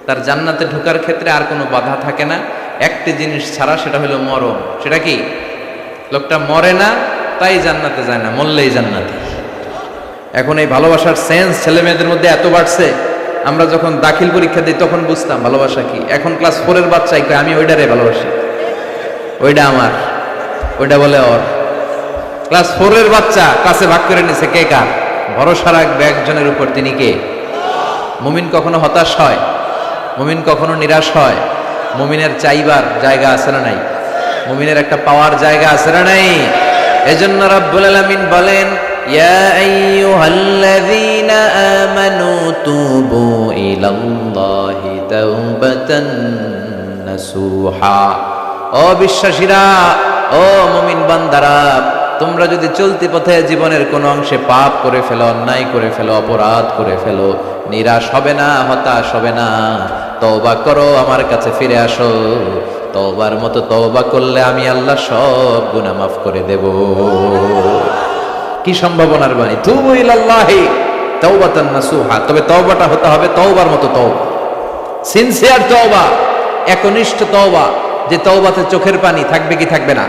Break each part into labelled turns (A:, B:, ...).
A: তার জান্নাতে ঢোকার ক্ষেত্রে আর কোনো বাধা থাকে না, একটি জিনিস ছাড়া, সেটা হলো মরণ। সেটা কি? লোকটা মরে না তাই জান্নাতে যায় না, মরলেই জান্নাতে। এখন এই ভালোবাসার সেন্স ছেলে মেয়েদের মধ্যে এত বাড়ছে, আমরা যখন দাখিল পরীক্ষা দিই তখন বুঝতাম ভালোবাসা কি। এখন ক্লাস 4 এর বাচ্চাই কয় আমি ওইটারে ভালোবাসি, ওইটা আমার, ওইটা বলে ওর। ক্লাস 4 এর বাচ্চা ক্লাসে ভাগ করে নিছে কে কার। ভরসা রাখবে একজনের উপর, তিনি কে? মুমিন কখনো হতাশ হয়? মুমিন কখনো নিরাশ হয়? মুমিনের চাইবার জায়গা আছে না নাই? মুমিনের একটা পাওয়ার জায়গা আছে না নাই? এজন্য রাব্বুল আলামিন বলেন, ইয়া আইয়ুহাল্লাযীনা আমানু তুবু ইলাল্লাহি তাওবাতান নাসুহা। ও বিশ্বাসীরা, ও মুমিন বান্দারা, তোমরা যদি চলতি পথে জীবনের কোনো অংশে পাপ করে ফেলো, অন্যায় করে ফেলো, অপরাধ করে ফেলো, নিরাশ হবে না, হতাশ হবে না, তওবা করো, আমার কাছে ফিরে আসো। তওবার মতো তওবা করলে আমি আল্লাহ সব গুনাহ মাফ করে দেব। কি সম্ভাবনার বাণী! তুবু ইলাল্লাহি তাওবাতান নাসুহা। তবে তওবাটা হতে হবে তওবার মতো তওবা, সিনসিয়ার তওবা, একনিষ্ঠ তওবা, যে তওবাতে চোখের পানি থাকবে কি থাকবে না?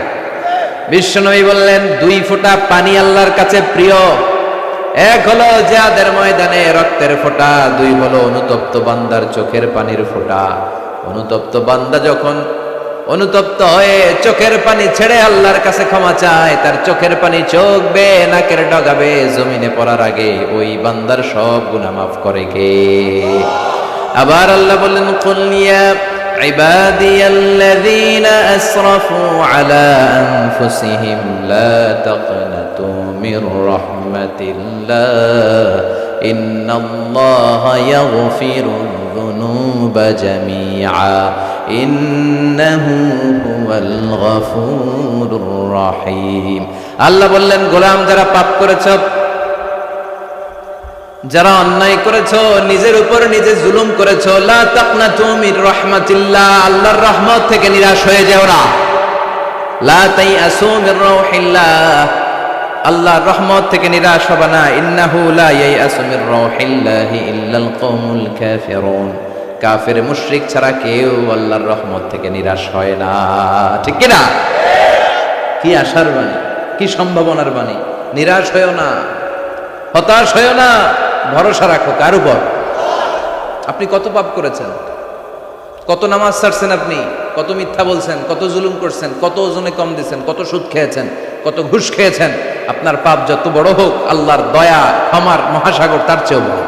A: বিশ্বনবী বললেন, 2 ফোঁটা পানি আল্লাহর কাছে প্রিয়। এক হলো জিহাদের ময়দানে রক্তের ফোঁটা, 2 হলো অনুতপ্ত বান্দার চোখের পানির ফোঁটা। অনুতপ্ত বান্দা যখন অনুতপ্ত হয়ে চোখের পানি ছেড়ে আল্লাহর কাছে ক্ষমা চায়, তার চোখের পানি চোখ বেয়ে নাকের ডগাবে জমিনে পড়ার আগে ওই বান্দার সব গুনাহ মাফ করে কে? আবার আল্লাহ বললেন, কুল ইয়া ইবাদিয়াল্লাযীনা আসরাফু আলা আনফুসিহিম লা তাকনাতু মির রাহমাতিল্লাহ ইন্নাল্লাহা ইয়াগফিরুয যুনুবা জামিআ ইন্নাহু হুয়াল গফুরুর রহিম। আল্লাহ বললেন, গোলাম যারা পাপ করেছো, যারা অন্যায় করেছো, নিজের উপর নিজে জুলুম করেছো, লা তাকনাতু মির রাহমাতিল্লাহ, আল্লাহর রহমত থেকে নিরাশ হয়ে যেও না। লা তাইআসু মির রাউহিল্লাহ, আল্লাহর রহমত থেকে নিরাশ হবে না। ইন্নাহু লা ইয়াইআসু মির রাউহিল্লাহি ইল্লাল কওমুল কাফিরুন, কাফের মুশরিক ছাড়া কেউ আল্লাহর রহমত থেকে নিরাশ হয় না। ঠিক কি না? কি আশার বাণী, কি সম্ভাবনার বাণী! নিরাশ হয়েও না, হতাশ হয়েও না, ভরসা রাখো কার উপর? আপনি কত পাপ করেছেন, কত নামাজ ছাড়ছেন, আপনি কত মিথ্যা বলছেন, কত জুলুম করছেন, কত ওজনে কম দিয়েছেন, কত সুদ খেয়েছেন, কত ঘুষ খেয়েছেন। আপনার পাপ যত বড় হোক, আল্লাহর দয়া ক্ষমার মহাসাগর তার চেয়েও বড়।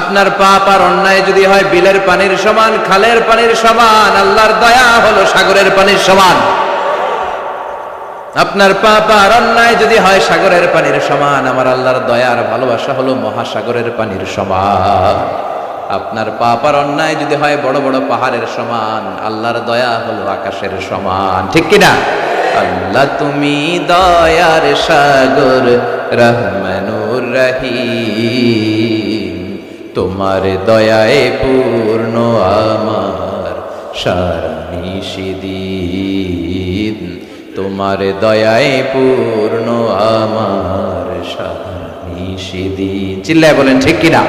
A: আপনার পাপ আর অন্যায় যদি হয় বিলের পানির সমান, খালের পানির সমান, আল্লাহর দয়া হলো সাগরের পানির সমান। আপনার পাপ আর অন্যায় যদি হয় সাগরের পানির সমান, আমার আল্লাহর দয়া আর ভালোবাসা হলো মহাসাগরের পানির সমান। আপনার পাপ আর অন্যায় যদি হয় বড় বড় পাহাড়ের সমান, আল্লাহর দয়া হলো আকাশের সমান। ঠিক কিনা? আল্লাহ তুমি দয়ার সাগর, রহমানুর রহিম, তোমার দয়ায় পূর্ণ আমার সারা নিশিদিন, তোমার দয়ায় পূর্ণ আমার সারা নিশিদিন। চিল্লায় বলেন ঠিক কিনা?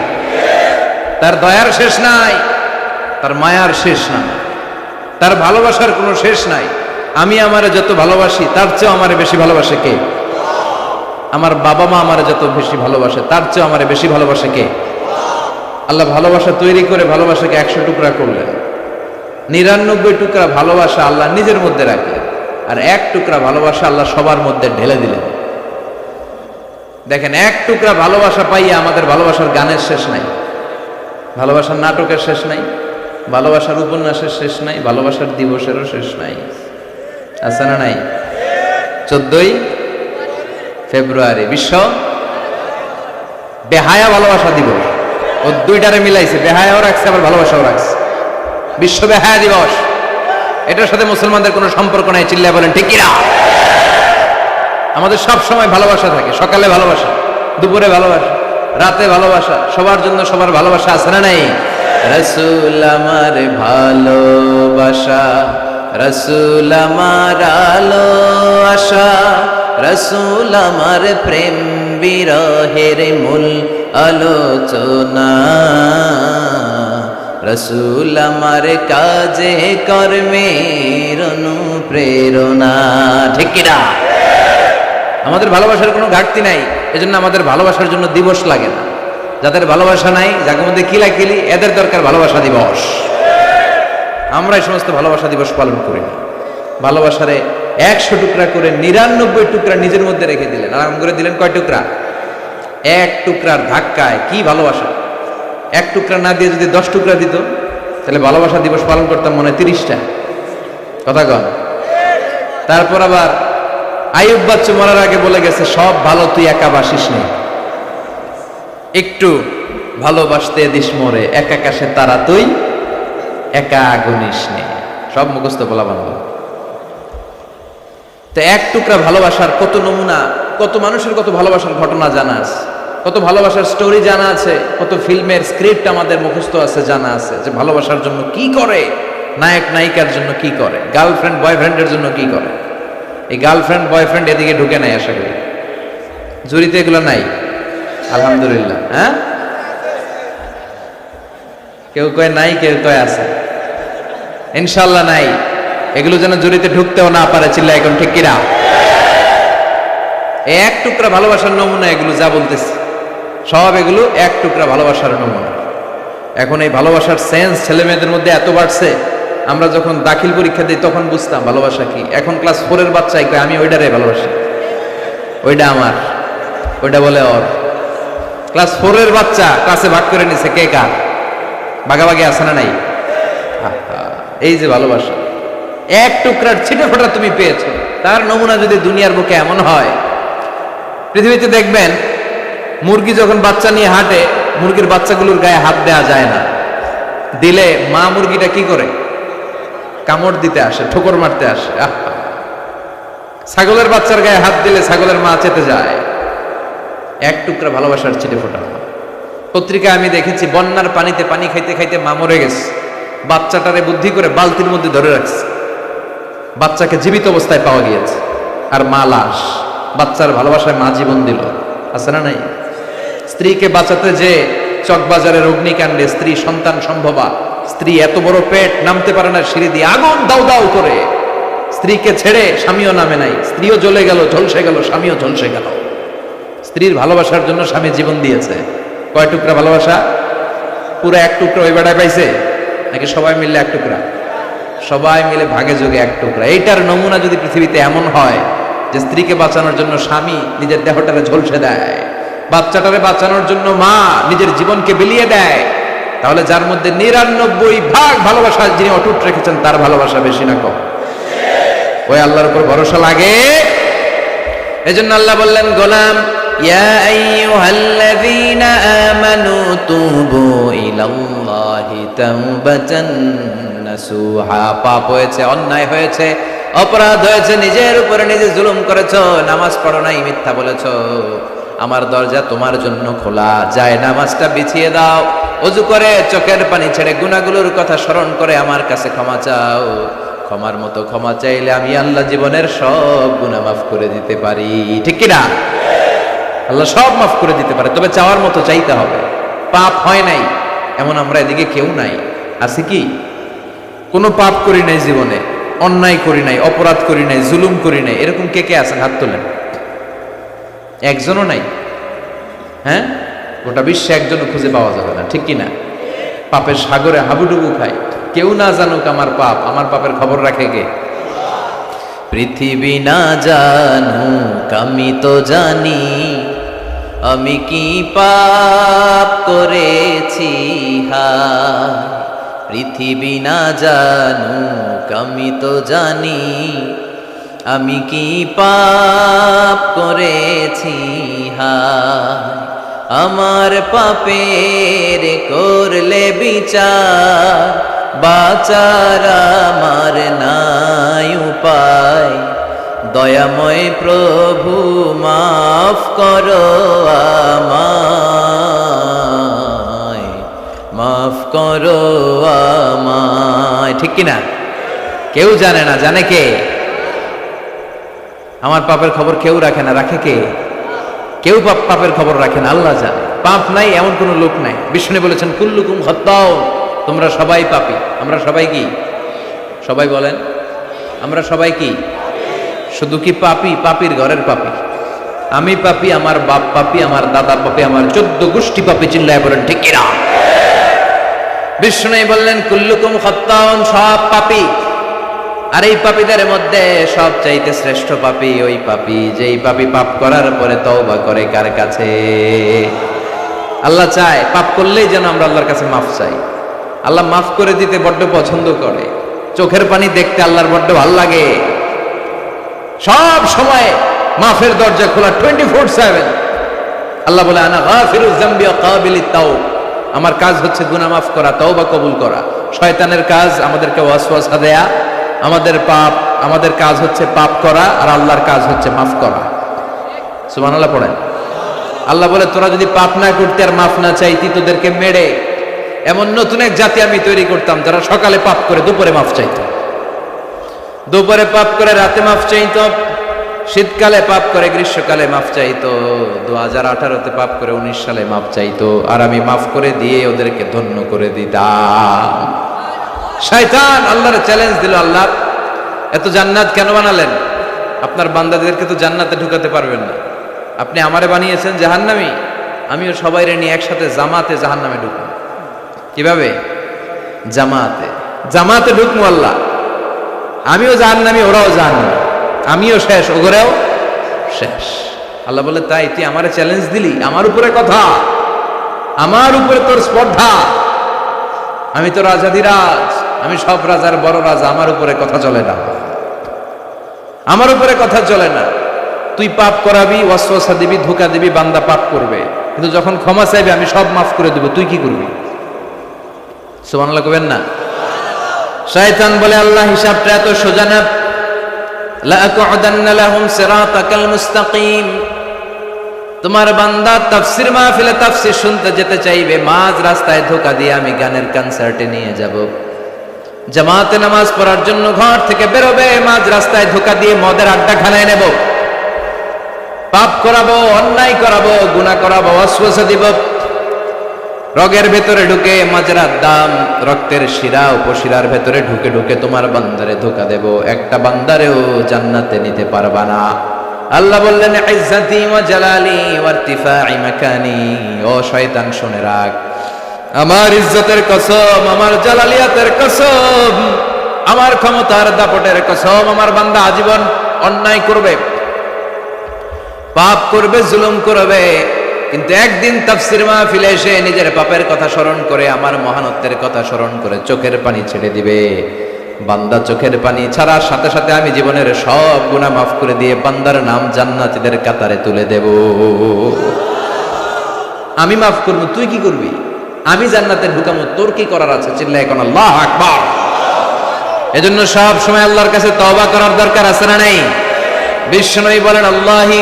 A: তার দয়ার শেষ নাই, তার মায়ার শেষ নাই, তার ভালোবাসার কোনো শেষ নাই। আমি আমারে যত ভালোবাসি তার চেয়েও আমারে বেশি ভালোবাসে কে? আমার বাবা মা আমারে যত বেশি ভালোবাসে তার চেয়েও আমারে বেশি ভালোবাসে কে? আল্লাহ ভালোবাসা তৈরি করে ভালোবাসাকে 100 টুকরা করলেন। 99 টুকরা ভালোবাসা আল্লাহ নিজের মধ্যে রাখলেন, আর 1 টুকরা ভালোবাসা আল্লাহ সবার মধ্যে ঢেলে দিলেন। দেখেন, 1 টুকরা ভালোবাসা পাইয়া আমাদের ভালোবাসার গানের শেষ নাই, ভালোবাসার নাটকের শেষ নাই, ভালোবাসার উপন্যাসের শেষ নাই, ভালোবাসার দিবসেরও শেষ নাই। আছে না নাই? 14ই ফেব্রুয়ারি বিশ্ব বেহায়া ভালোবাসা দিবস। ও 2টারে মিলাইছে, বেহায়াও রাখছে আবার ভালোবাসাও রাখছে। বিশ্ব বেহায়া দিবস, এটার সাথে মুসলমানদের কোনো সম্পর্ক নাই। চিল্লায় বলেন ঠিক কিনা? আমাদের সব সময় ভালোবাসা থাকে, সকালে ভালোবাসা, দুপুরে ভালোবাসা, রাতে ভালোবাসা, সবার জন্য সবার ভালোবাসা। আছে না নাই? রাসূল আমার ভালোবাসা, রাসূল আমার আলো আশা, রাসূল আমার প্রেম বিরহের মূল আলোচনা, রসুল আমার কাজে কর্মের অনুপ্রেরণা। ঠিক কিনা? আমাদের ভালোবাসার কোনো ঘাটতি নাই, এজন্য আমাদের ভালোবাসার জন্য দিবস লাগে না। যাদের ভালোবাসা নাই, যাদের মধ্যে কিলাকিলি, এদের দরকার ভালোবাসা দিবস। আমরা এই সমস্ত ভালোবাসা দিবস পালন করি না। ভালোবাসারে 100 টুকরা করে 99 টুকরা নিজের মধ্যে রেখে দিলেন, আরাম করে দিলেন কয় টুকরা? 1 টুকরার ধাক্কায় কি ভালোবাসা! 1 টুকরা না দিয়ে যদি 10 টুকরা দিত, তাহলে ভালোবাসা দিবস পালন করতাম মনে হয় 30টা। কথা কন। তারপর আবার আইয়ুব বাচ্চু মরার আগে বলে গেছে, সব ভালো তুই একা বাসিস নে, একটু ভালোবাসতে দিস মোরে, এক আকাশে তারা তুই একা গুনিস নে। সব মুখস্থ বলা বাংলা। তো 1 টুকরা ভালোবাসার কত নমুনা, কত মানুষের কত ভালোবাসার ঘটনা জানা আছে, কত ভালোবাসার স্টোরি জানা আছে, কত ফিল্মের স্ক্রিপ্ট আমাদের মুখস্থ আছে, জানা আছে যে ভালোবাসার জন্য কি করে, নায়ক নায়িকার জন্য কি করে, গার্লফ্রেন্ড বয়ফ্রেন্ডের জন্য কি করে। এই গার্লফ্রেন্ড বয়ফ্রেন্ড এদিকে ঢুকে নাই, আশা করি জুরিতে এগুলো নাই। আলহামদুলিল্লাহ। হ্যাঁ, কেউ কয় নাই, কেউ কয় আছে। ইনশাল্লাহ নাই। এগুলো যেন জুরিতে ঢুকতেও না পারে, চিল্লা এখন ঠিক কিনা? 1 টুকরা ভালোবাসার নমুনা এগুলো যা বলতেছি, সব এগুলো 1 টুকরা ভালোবাসার নমুনা। এখন এই ভালোবাসার সেন্স ছেলে মেয়েদের মধ্যে এত বাড়ছে, আমরা যখন দাখিল পরীক্ষা দিই তখন বুঝতাম ভালোবাসা কি। এখন ক্লাস 4 এর বাচ্চা কয় আমি ওইটারে ভালোবাসি, ওইটা আমার, ওইটা বলে ওর। ক্লাস 4 এর বাচ্চা ক্লাসে ভাগ করে নিছে কে কার, ভাগাভাগি আছে না নাই? এই যে ভালোবাসা, 1 টুকরার ছিটে ফোটা তুমি পেয়েছো, তার নমুনা যদি দুনিয়ার বুকে এমন হয়, পৃথিবীতে দেখবেন মুরগি যখন বাচ্চা নিয়ে হাঁটে, মুরগির বাচ্চাগুলোর গায়ে হাত দেওয়া যায় না, দিলে মা মুরগিটা কি করে? কামড় দিতে আসে, ঠোকর মারতে আসে। ছাগলের বাচ্চার গায়ে হাত দিলে ছাগলের মা চেতে যায়। 1 টুকরা ভালোবাসার ছিটে ফোটা। পত্রিকায় আমি দেখেছি বন্যার পানিতে পানি খাইতে খাইতে মা মরে গেছে, বাচ্চাটারে বুদ্ধি করে বালতির মধ্যে ধরে রাখছে, বাচ্চাকে জীবিত অবস্থায় পাওয়া গিয়েছে, আর মা লাশ। বাচ্চার ভালোবাসায় মা জীবন দিল, আছে না নাই? স্ত্রীকে বাঁচাতে যে চকবাজারের অগ্নিকাণ্ডে স্ত্রী সন্তান সম্ভবা, স্ত্রী এত বড় পেট, নামতে পারে না সিঁড়ি দিয়ে, আগুন দাউ দাউ করে, স্ত্রীকে ছেড়ে স্বামীও নামে নাই, স্ত্রীও জ্বলে গেল, ঝলসে গেল, স্বামীও ঝলসে গেল। স্ত্রীর ভালোবাসার জন্য স্বামী জীবন দিয়েছে। কয় টুকরা ভালোবাসা? পুরো 1 টুকরা ওই বেড়ায় পাইছে নাকি সবাই মিলে 1 টুকরা? সবাই মিলে ভাগে যোগে 1 টুকরা। এইটার নমুনা যদি পৃথিবীতে এমন হয় যে স্ত্রীকে বাঁচানোর জন্য স্বামী নিজের দেহটারে ঝলসে দেয়, বাচ্চাটারে বাঁচানোর জন্য মা নিজের জীবনকে বিলিয়ে দেয়, তাহলে যার মধ্যে 99 ভালোবাসা যিনি অটুট রেখেছেন, তার ভালোবাসা বেশি না কম? ওই আল্লাহর উপর ভরসা লাগে। এজন্য আল্লাহ বললেন, গোলাম ইয়া আইয়ুহাল্লাযীনা আমানু তুবু ইলাল্লাহি তাওবাতান নাসুহা। পাপ হয়েছে, অন্যায় হয়েছে, অপরাধ হয়েছে, নিজের উপরে নিজে জুলুম করেছো, নামাজ পড়ো নাই, মিথ্যা বলেছো, আমার দরজা তোমার জন্য খোলা, যায় নামাজটা বিছিয়ে দাও, ওযু করে চোখের পানি ছেড়ে গুনাহগুলোর কথা স্মরণ করে আমার কাছে ক্ষমা চাও। ক্ষমার মতো ক্ষমা চাইলে আমি আল্লাহ জীবনের সব গুনাহ মাফ করে দিতে পারি। ঠিক কি না? আল্লাহ সব মাফ করে দিতে পারে, তবে চাওয়ার মতো চাইতে হবে। পাপ হয় নাই এমন আমরা এদিকে কেউ নাই, আছে কি? কোনো পাপ করি নাই জীবনে, অন্যায় করি নাই, অপরাধ করি নাই, জুলুম করি নাই, এরকম কে কে আছেন? হাত তোলেন। একজনও নাই। হ্যাঁ, গোটা বিশ্বে একজনও খুঁজে পাওয়া যাবে না। ঠিক কি না? পাপের সাগরে হাবুডুবু খাই, কেউ না জানুক আমার পাপ, আমার পাপের খবর রাখে কে? পৃথিবী না জানুক আমি তো জানি, আমি কি পাপ করেছি হায়। পৃথিবী না জানুক আমি তো জানি, আমি কি পাপ করেছি হায়। আমার পাপের করলে বিচার, বাঁচার আমার নাই উপায়। দয়াময় প্রভু মাফ করো আমায়, মাফ করো আমায়। ঠিক কিনা? কেউ জানে না, জানে কে? আমার পাপের খবর কেউ রাখে না, রাখে কে? কেউ পাপের খবর রাখে না, আল্লাহ জানে। পাপ নাই এমন কোন লোক নাই। বিষ্ণু বলেছেন কুল্লুকুম খাত্তাউন, তোমরা সবাই পাপী। আমরা সবাই কি? সবাই বলেন, আমরা সবাই কি? শুধু কি পাপী? পাপীর ঘরের পাপী। আমি পাপী, আমার বাপ পাপী, আমার দাদা পাপী, আমার 14 গোষ্ঠী পাপী। চিল্লায় বলেন ঠিক কিনা? বিষ্ণু বললেন কুল্লুকুম খাত্তাউন, সব পাপী। আর এই পাপীদের মধ্যে সব চাইতে শ্রেষ্ঠ পাপী ওই পাপী যেই পাপী পাপ করার পরে তওবা করে কার কাছে? আল্লাহ চায় পাপ করলেই যেন আমরা আল্লাহর কাছে মাফ চাই। আল্লাহ মাফ করে দিতে বড্ড পছন্দ করে। চোখের পানি দেখতে আল্লাহর বড্ড ভাল লাগে। সব সময় মাফের দরজা খোলা 24/7। আল্লাহ বলে আনা গাফিরুয যামবি ওয়া কাবিলিত তাওব। আমার কাজ হচ্ছে গুনাহ মাফ করা, তওবা কবুল করা। শয়তানের কাজ আমাদেরকে ওয়াসওয়াসা দেয়া। আমাদের কাজ হচ্ছে পাপ করা, আর আল্লাহর কাজ হচ্ছে মাফ করা। সুবহানাল্লাহ পড়েন। আল্লাহ বলে তোরা যদি পাপ না করতে আর মাফ না চাইতি, তোদেরকে মেরে এমন নতুন এক জাতি আমি তৈরি করতাম যারা সকালে পাপ করে দুপুরে মাফ চাইতো, দুপুরে পাপ করে রাতে মাফ চাইতো, শীতকালে পাপ করে গ্রীষ্মকালে মাফ চাইতো, 2018-তে পাপ করে 19 সালে মাফ চাইতো, আর আমি মাফ করে দিয়ে ওদেরকে ধন্য করে দিতাম। শয়তান আল্লাহর চ্যালেঞ্জ দিল, আল্লাহ এত জান্নাত কেন বানালেন? আপনার বান্দাদেরকে তো জান্নাতে ঢুকাতে পারবেন না। আপনি আমারে বানিয়েছেন জাহান্নামী, আমিও সবাইরে নিয়ে একসাথে জামাতে জাহান্নামে ঢুকবো। কিভাবে? জামাতে। জামাতে ঢুকবো আল্লাহ। আমিও জাহান্নামী, ওরাও জাহান্নামী, আমিও শেষ, ওগরেও শেষ। আল্লাহ বলে তাই তুই আমারে চ্যালেঞ্জ দিলি? আমার উপরে কথা, আমার উপরে তোর স্পর্ধা। আমি তো রাজাধিরাজ, আমি সব রাজার বড় রাজা, আমার উপরে কথা চলে না, আমার উপরে কথা চলে না। তুই পাপ করাবি, ওয়াসওয়াসা দিবি, ধোঁকা দিবি, বান্দা পাপ করবে, কিন্তু যখন ক্ষমা চাইবে আমি সব মাফ করে দেব, তুই কি করবি? সুবহানাল্লাহ কবেন না? শয়তান বলে আল্লাহ হিসাবটা এত সোজা না। লা আকুদান্না লাহুম সিরাতাকাল মুস্তাকিম। তোমার বান্দা তাফসীর মাহফিলে তাফসীর শুনতে যেতে চাইবে, মাঝ রাস্তায় ধোঁকা দিয়ে আমি গানের কনসার্টে নিয়ে যাব। জামাতে নামাজ পড়ার জন্য ঘর থেকে বেরোবে, মাঝ রাস্তায় ধোঁকা দিয়ে মদের আড্ডাখানায় নেব, পাপ করাবো, অন্যায় করাবো, গুনাহ করাবো, ওয়াসওয়াসা দিব। রগের ভেতরে ঢুকে, মাজরার দাম, রক্তের শিরা উপশিরার ভেতরে ঢুকে ঢুকে তোমার বান্দারে ধোঁকা দেব। একটা বান্দারেও জান্নাতে নিতে পারবা না। আল্লাহ বললেন ইজ্জতি ওয়া জালালি ওয়া ইরতিফা'i মাকানি। ও শয়তান শুনে রাখ, আমার ইজ্জতের কসম, আমার জালালিয়াতের কসম, আমার ক্ষমতার দাপটের কসম, আমার বান্দা আজীবন অন্যায় করবে, পাপ করবে, জুলুম করবে, কিন্তু একদিন তাফসীর মাহফিলে এসে নিজের পাপের কথা স্মরণ করে, আমার মহানত্বের কথা স্মরণ করে চোখের পানি ছেড়ে দিবে। বান্দা চোখের পানি ছাড়ার সাথে সাথে আমি জীবনের সব গুনাহ মাফ করে দিয়ে বান্দার নাম জান্নাতীদের কাতারে তুলে দেব। আমি মাফ করব, তুই কি করবি? আমি জান্নাতে ঢুকাবো, তোর কি করার আছে? চিল্লায় এখন আল্লাহু আকবার। এজন্য সব সময় আল্লাহর কাছে তওবা করার দরকার আছে না নাই? বিশ্বনবী বলেন আল্লাহি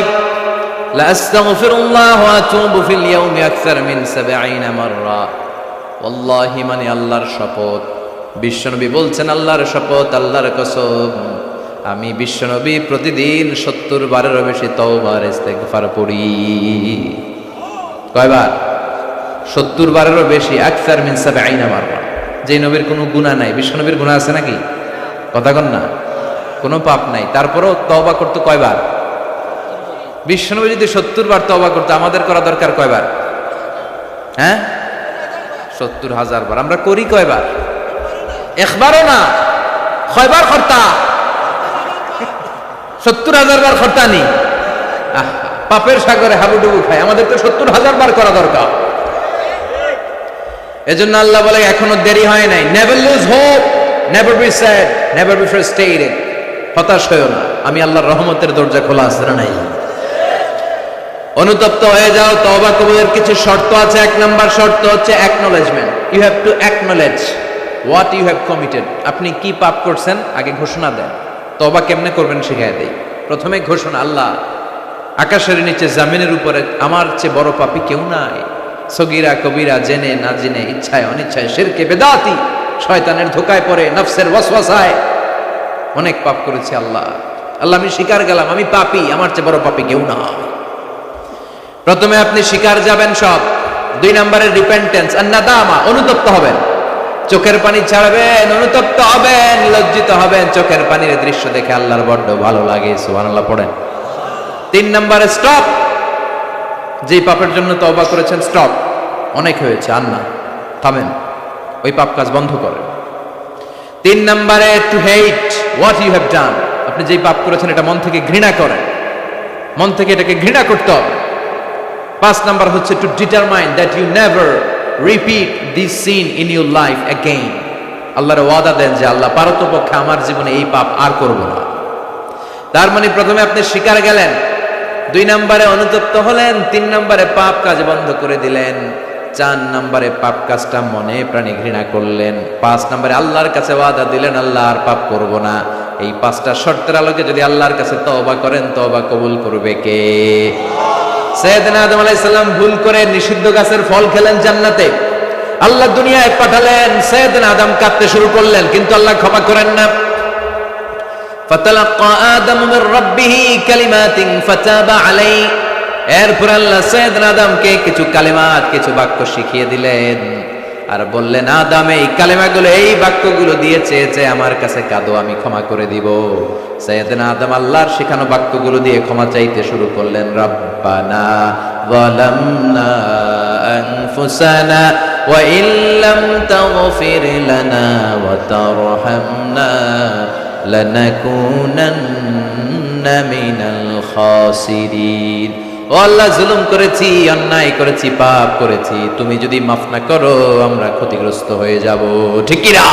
A: লা আস্তাগফিরুল্লাহ ওয়া আতুবু ফিল ইয়াউমি আকসার মিন 70 মাররা। ওয়াল্লাহি, মানে আল্লাহর শপথ। বিশ্বনবী বলছেন আল্লাহর শপথ, আল্লাহর কসম, আমি বিশ্বনবী প্রতিদিন 70 বারেরও বেশি তওবা আর ইস্তেগফার পড়ি। কয়বার? 70 বারেরও বেশি। আকসার মিন 70 মাররা। যে নবীর কোনো গুনাহ নাই, বিশ্বনবীর গুনাহ আছে নাকি? কথা কন না, কোনো পাপ নাই, তারপরেও তওবা করতে কয়বার? বিশ্বনবী যদি 70 বার তওবা করতে, আমাদের করা দরকার কয়বার? হ্যাঁ, 70,000 বার। আমরা করি কয়বার? একবারও না, কয়বার করতা? 70,000 বার করতা নি? পাপের সাগরে হাবুডুবু খায়, আমাদের তো 70,000 বার করা দরকার। এজন্য আল্লাহ বলে এখনো দেরি হয় নাই। Never lose hope, never be sad, never be frustrated. হতাশ হয়ো না, আমি আল্লাহর রহমতের দরজা খোলা আছে না নাই? অনুতপ্ত হয়ে যাও। তওবা কবুলের কিছু শর্ত আছে। 1 নাম্বার শর্ত হচ্ছে acknowledgement. You have to acknowledge what you have committed. আপনি কি পাপ করছেন আগে ঘোষণা দেন। তওবা কেমনে করবেন শিখাই দেই। প্রথমে ঘোষণা, আল্লাহ আকাশের নিচে জামিনের উপরে আমার চেয়ে বড় পাপী কেউ নাই। সগীরা কবিরা, জেনে না জেনে, ইচ্ছায় অনিচ্ছায়, শিরকে বেদাতি, শয়তানের ধোকায় পড়ে, নফসের ওয়াসওয়াসায় অনেক পাপ করেছি। আল্লাহ আল্লাহ আমি স্বীকার গেলাম, আমি পাপী, আমার চেয়ে বড় পাপী কেউ না। প্রথমে আপনি স্বীকার যাবেন সব। 2 নম্বরের রিপেন্টেন্স আর নাদামা, অনুতপ্ত হবেন। চোখের পানি ছাড়বেন, অনুতপ্ত হবেন, লজ্জিত হবেন, চোখের পানির দৃশ্য দেখে আল্লাহর বড্ড ভালো লাগে। সুবহানাল্লাহ পড়েন। 3 নম্বরে স্টপ। যে পাপের জন্য তওবা করেছেন স্টপ, অনেক হয়েছে, আর না, থামেন, ওই পাপ কাজ বন্ধ করেন। 3 নম্বরে to hate what you have done. আপনি যেই পাপ করেছেন এটা মন থেকে ঘৃণা করেন, মন থেকে এটাকে ঘৃণা করতে হবে। 5 নাম্বার হচ্ছে to determine that you never repeat this sin in your life again. আল্লাহর ওয়াদা দেন যে আল্লাহ পারতপক্ষে আমার জীবনে এই পাপ আর করব না। তার মানে প্রথমে আপনি স্বীকার গেলেন, 2 নম্বরে অনুতপ্ত হলেন, 3 নম্বরে পাপ কাজ বন্ধ করে দিলেন, 4 নম্বরে পাপ কাজটা মনে প্রাণে ঘৃণা করলেন, 5 নম্বরে আল্লাহর কাছে ওয়াদা দিলেন আল্লাহ আর পাপ করব না। এই 5টা শর্তের আলোকে যদি আল্লাহর কাছে তওবা করেন, তওবা কবুল করবে কে? সাইয়েদনা আদম আলাইহিস সালাম ভুল করে নিষিদ্ধ গাছের ফল খেলেন জান্নাতে, আল্লাহ দুনিয়ায় পাঠালেন, সাইয়েদনা আদম কাঁদতে শুরু করলেন, কিন্তু আল্লাহ ক্ষমা করেন না। ফাতালাক্কা আদম মির রাব্বিহি কালিমাতিন ফাতাবা আলাইহি। এরপর আল্লাহ সাইয়েদনা আদমকে কিছু কালিমাত, কিছু বাক্য শিখিয়ে দিলেন আর বললেন, আদম এই কালিমাগুলো, এই বাক্যগুলো দিয়ে চেয়েছে আমার কাছে কাঁদো, আমি ক্ষমা করে দিব। সাইয়েদনা আদম আল্লাহর শেখানো বাক্যগুলো দিয়ে ক্ষমা চাইতে শুরু করলেন। রব্বানা যালামনা আনফুসানা ওয়া ইল্লাম তাগফির লানা ওয়া তারহামনা লানাকুনান্না মিনাল খাসিরিন। ও আল্লাহ, জুলুম করেছি, অন্যায় করেছি, পাপ করেছি, তুমি যদি মাফ না করো আমরা ক্ষতিগ্রস্ত হয়ে যাব। ঠিক কি না?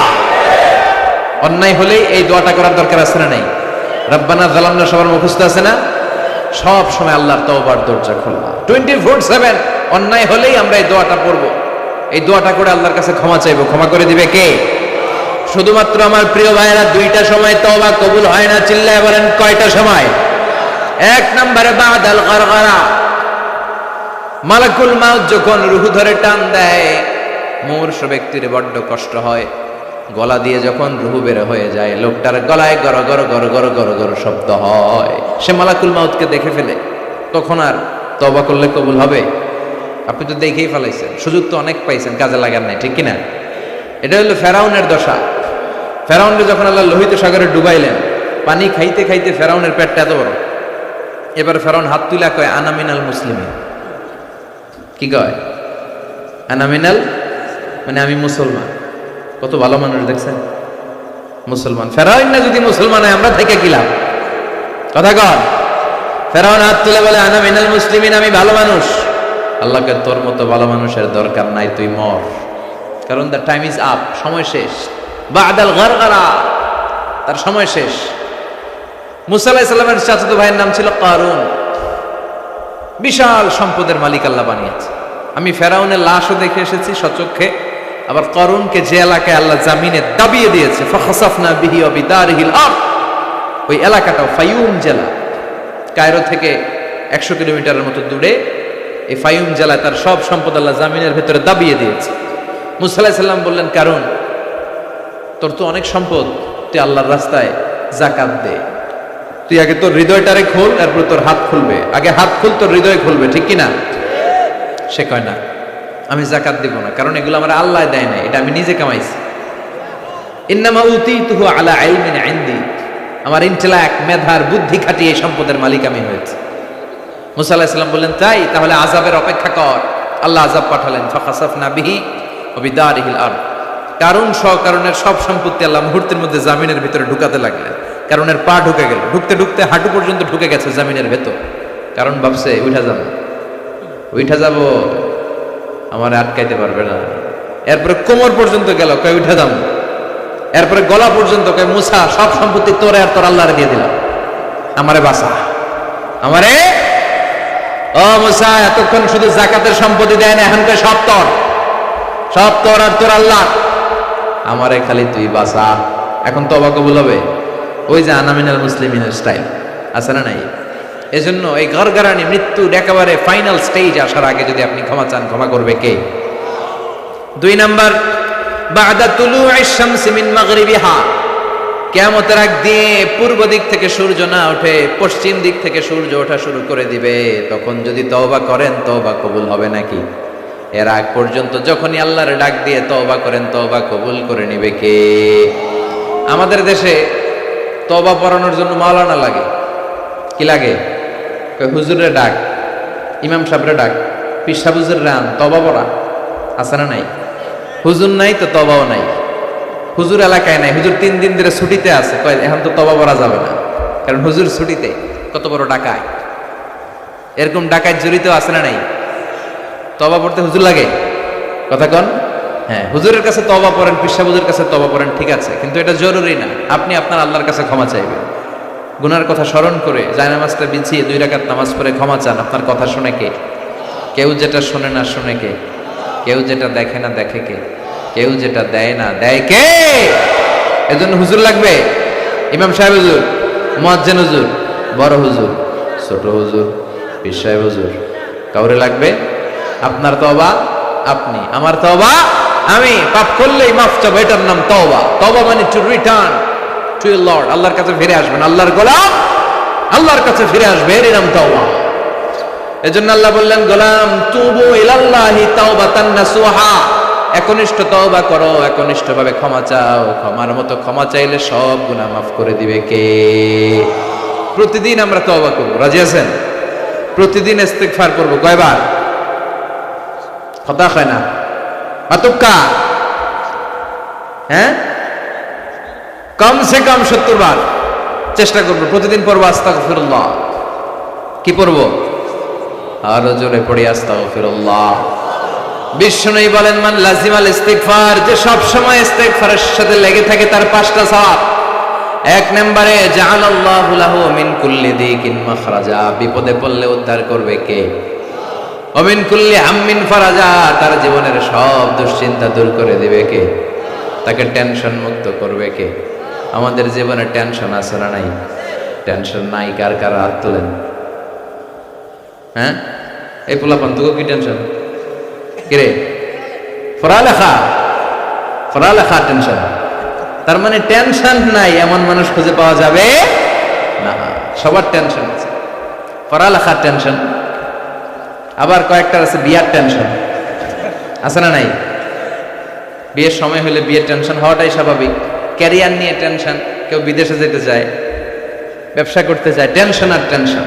A: অন্যায় হলেই এই দোয়াটা করার দরকার আছে না নাই? রব্বানা যালামনা সবার মুখস্থ আছে না? সব সময় আল্লাহর তওবার দরজা খোলা, 24/7। অন্যায় হলেই আমরা এই দোয়াটা পড়বো, এই দোয়াটা করে আল্লাহর কাছে ক্ষমা চাইবো। ক্ষমা করে দিবে কে? শুধুমাত্র আমার প্রিয় ভাইয়েরা, 2টা সময় তওবা কবুল হয় না, চিল্লায় বলেন কয়টা সময়? 1 নম্বরে বাদাল গারগারা, মালাকুল মাউত যখন রূহ ধরে টান দেয়, মুমূর্ষ ব্যক্তির বড্ড কষ্ট হয়। গলা দিয়ে যখন রূহ বের হয়ে যায়, লোকটার গলায় গর গর গর গর গর গর শব্দ হয়, সে মালাকুল মাউতকে দেখে ফেলে। তখন আর তওবা করলে কবুল হবে? আপনি তো দেখেই ফেলাইছেন, সুযোগ তো অনেক পাইছেন, কাজে লাগার নাই। ঠিক কিনা? এটা হলো ফেরাউনের দশা। ফেরাউনকে যখন আল্লাহ লোহিত সাগরে ডুবাইলেন, পানি খাইতে খাইতে ফেরাউনের পেটটা এত বড়। এবার ফেরাউন হাত তুলা কয়, আনা মিনাল মুসলিমিন। কি কয়? আনা মিনাল, মানে আমি মুসলমান। কত ভালো মানুষ দেখছেন, মুসলমান। ফেরাউন না যদি মুসলমান হয়, আমরা থেকে কি লাভ? কথা কন। ফেরাউন হাত তুলে বলে, আনা মিনাল মুসলিমিন, আমি ভালো মানুষ। আল্লাহকে, তোর মতো ভালো মানুষের দরকার নাই, তুই মর, কারণ দ্য টাইম ইজ আপ, সময় শেষ। বাদাল গারগারা, তার সময় শেষ। মুসা আলাইহিস সালামের চাচাতো ভাইয়ের নাম ছিল কারুন, বিশাল সম্পদের মালিক আল্লাহ বানিয়েছে। আমি ফেরাউনের লাশও দেখে এসেছি সচক্ষে, আবার কারুনকে যে এলাকায় আল্লাহ জামিনে দাবিয়ে দিয়েছে, ফাখাসাফনা বিহি ওয়া বিদারিহিল আরদ, ওই এলাকাটাও ফায়ুম জেলা, কায়রো থেকে 100 কিলোমিটারের মতো দূরে এই ফায়ুম জেলায় তার সব সম্পদ আল্লাহ জামিনের ভেতরে দাবিয়ে দিয়েছে। মুসা আলাইহিস সালাম বললেন, কারুন, তোর তো অনেক সম্পদ, তুই আল্লাহর রাস্তায় যাকাত দে। তুই আগে তোর হৃদয়টারে খোল, এরপর তোর হাত খুলবে। আগে হাত খুল, তোর হৃদয় খুলবে। ঠিক কিনা? সে কয়, না, আমি যাকাত দিব না, কারণ এগুলো আমার আল্লাহ দেয় না, এটা আমি নিজে কামাইছি। ইন্নামা উতীতুহু আলা ইলমিন ইনদি, আমার ইন্টেলেক্ট, মেধার বুদ্ধি খাটিয়ে এই সম্পদের মালিক আমি হয়েছি। মুসা আলাইহিস সালাম বললেন, তাই তাহলে আযাবের অপেক্ষা কর। আল্লাহ আযাব পাঠালেন, ফাখাসাফনা বিহি ওয়া বিদারিহিল আরদ। কারণ কারণের সব সম্পত্তি আল্লাহ মুহূর্তের মধ্যে জামিনের ভিতরে ঢুকাতে লাগলেন। কারণের পা ঢুকে গেল, ঢুকতে ঢুকতে হাঁটু পর্যন্ত ঢুকে গেছে জামিনের ভেতর। কারণ ভাবছে, উঠা যাব, আমার আটকাইতে পারবে না। এরপরে কোমর পর্যন্ত গেল, কয় উঠে যাবো। এরপরে গলা পর্যন্ত, কয় মুসা, সব সম্পত্তি তোরে আর তোর আল্লাহরে দিয়ে দিলাম, আমারে বাঁচা, আমারে। ও মুসা, এতক্ষণ শুধু যাকাতের সম্পত্তি দেয় না, এখন কয় সব তোর, সব তোর আর তোর আল্লাহ, আমারে খালি তুই বাঁচা। এখন তওবা কবুল হবে? ওই যে আনা মিনাল মুসলিমিনের স্টাইল আছে না নাই? এজন্য এই গরগরানি মৃত্যুর একেবারে ফাইনাল স্টেজ আসার আগে যদি আপনি ক্ষমা চান, ক্ষমা করবে কে? 2 নাম্বার, বাদা তুলুইশ শামসি মিন মাগরিবিহা, কিয়ামতের আগ দিয়ে পূর্ব দিক থেকে সূর্য না ওঠে, পশ্চিম দিক থেকে সূর্য ওঠা শুরু করে দিবে। তখন যদি তওবা করেন, তওবা কবুল হবে নাকি? এর আগ পর্যন্ত যখনই আল্লাহর ডাক দিয়ে তওবা করেন, তওবা কবুল করে নিবে কে? আমাদের দেশে তওবা পড়ানোর জন্য মাওলানা লাগে। কি লাগে? হুজুরের ডাক, ইমাম সাহেবের ডাক, পীর সাহেব হুজুর রান তওবা পড়া আছে না নাই? হুজুর নাই তো তওবাও নাই। হুজুর এলাকায় নাই, হুজুর 3 দিন ধরে ছুটিতে আছে, কয় এখন তো তওবা পড়া যাবে না, কারণ হুজুর ছুটিতে। কত বড় ডাকায়! এরকম ডাকায় জড়িত আছে না নাই? তওবা পড়তে হুজুর লাগে? কথা কন। হ্যাঁ, হুজুরের কাছে তওবা পড়েন, পীর সাহেব হুজুরের কাছে তওবা পড়েন, ঠিক আছে, কিন্তু এটা জরুরি না। আপনি আপনার আল্লাহর কাছে ক্ষমা চাইবেন, গুনার কথা স্মরণ করে জায়নামাজটা বিছিয়ে 2 রাকাত নামাজ পড়ে ক্ষমা চান। আপনার কথা শুনে কে? কেউ যেটা শোনে না শুনে কে? কেউ যেটা দেখে না দেখে কে? কেউ যেটা দেয় না দেয় কে? এজন্য হুজুর লাগবে। ইমাম সাহেব হুজুর, মুয়াজ্জিন হুজুর, বড় হুজুর, ছোট হুজুর, পীর সাহেব হুজুর, কাউরে লাগবে? আপনার তওবা আপনি, আমার তওবা আমি। পাপ করলেই মাফ চাবো, এটার নাম তওবা। তওবা মানে to return to your Lord, আল্লাহর কাছে ফিরে আসবেন। আল্লাহর গোলাম আল্লাহর কাছে ফিরে আসবে, এরই নাম তওবা। এজন্য আল্লাহ বললেন, গোলাম তুবু ইলাল্লাহি তাওবাতান নাসুহা, একনিষ্ঠ তওবা করো, একনিষ্ঠভাবে ক্ষমা চাও। ক্ষমার মতো ক্ষমা চাইলে সব গুনাহ মাফ করে দিবে কে? প্রতিদিন আমরা তওবা করব, রাজি আছেন? প্রতিদিন ইস্তিগফার করব। কয়বার? কথা হয় না আতুক্কা? হ্যাঁ, কমসে কম 70 বার চেষ্টা করব। প্রতিদিন পড়ব আস্তাগফিরুল্লাহ। কি পড়ব? আরো জোরে পড়ি আস্তাগফিরুল্লাহ। বিশ্বনবী বলেন, মান লাজিমাল ইস্তিগফার, যে সব সময় ইস্তিগফারের সাথে লেগে থাকে তার 5টা সওয়াব। 1 নম্বরে জাআলাল্লাহু লাহু মিন কুল্লি দিকিন মাখরাজা, বিপদে পড়লে উদ্ধার করবে কে? ওয়া মিন কুল্লি হাম্মিন ফারাজা, তার জীবনের সব দুশ্চিন্তা দূর করে দিবে কে? তাকে টেনশন মুক্ত করবে কে? আমাদের জীবনে টেনশন আছে না নাই? টেনশন নাই কার কার হাত তোলেন। হ্যাঁ, এই পোলাপান তোকে কি টেনশন? কিরে পড়ালেখা টেনশন? তার মানে টেনশন নাই এমন মানুষ খুঁজে পাওয়া যাবে না। সবার টেনশন আছে, পড়ালেখার টেনশন, আবার কয়েকটা আছে বিয়ার টেনশন, আছে না নাই? বিয়ের সময় হলে বিয়ের টেনশন হওয়াটাই স্বাভাবিক। ক্যারিয়ার নিয়ে টেনশন, কেউ বিদেশে যেতে চায়, ব্যবসা করতে চায়, টেনশন আর টেনশন,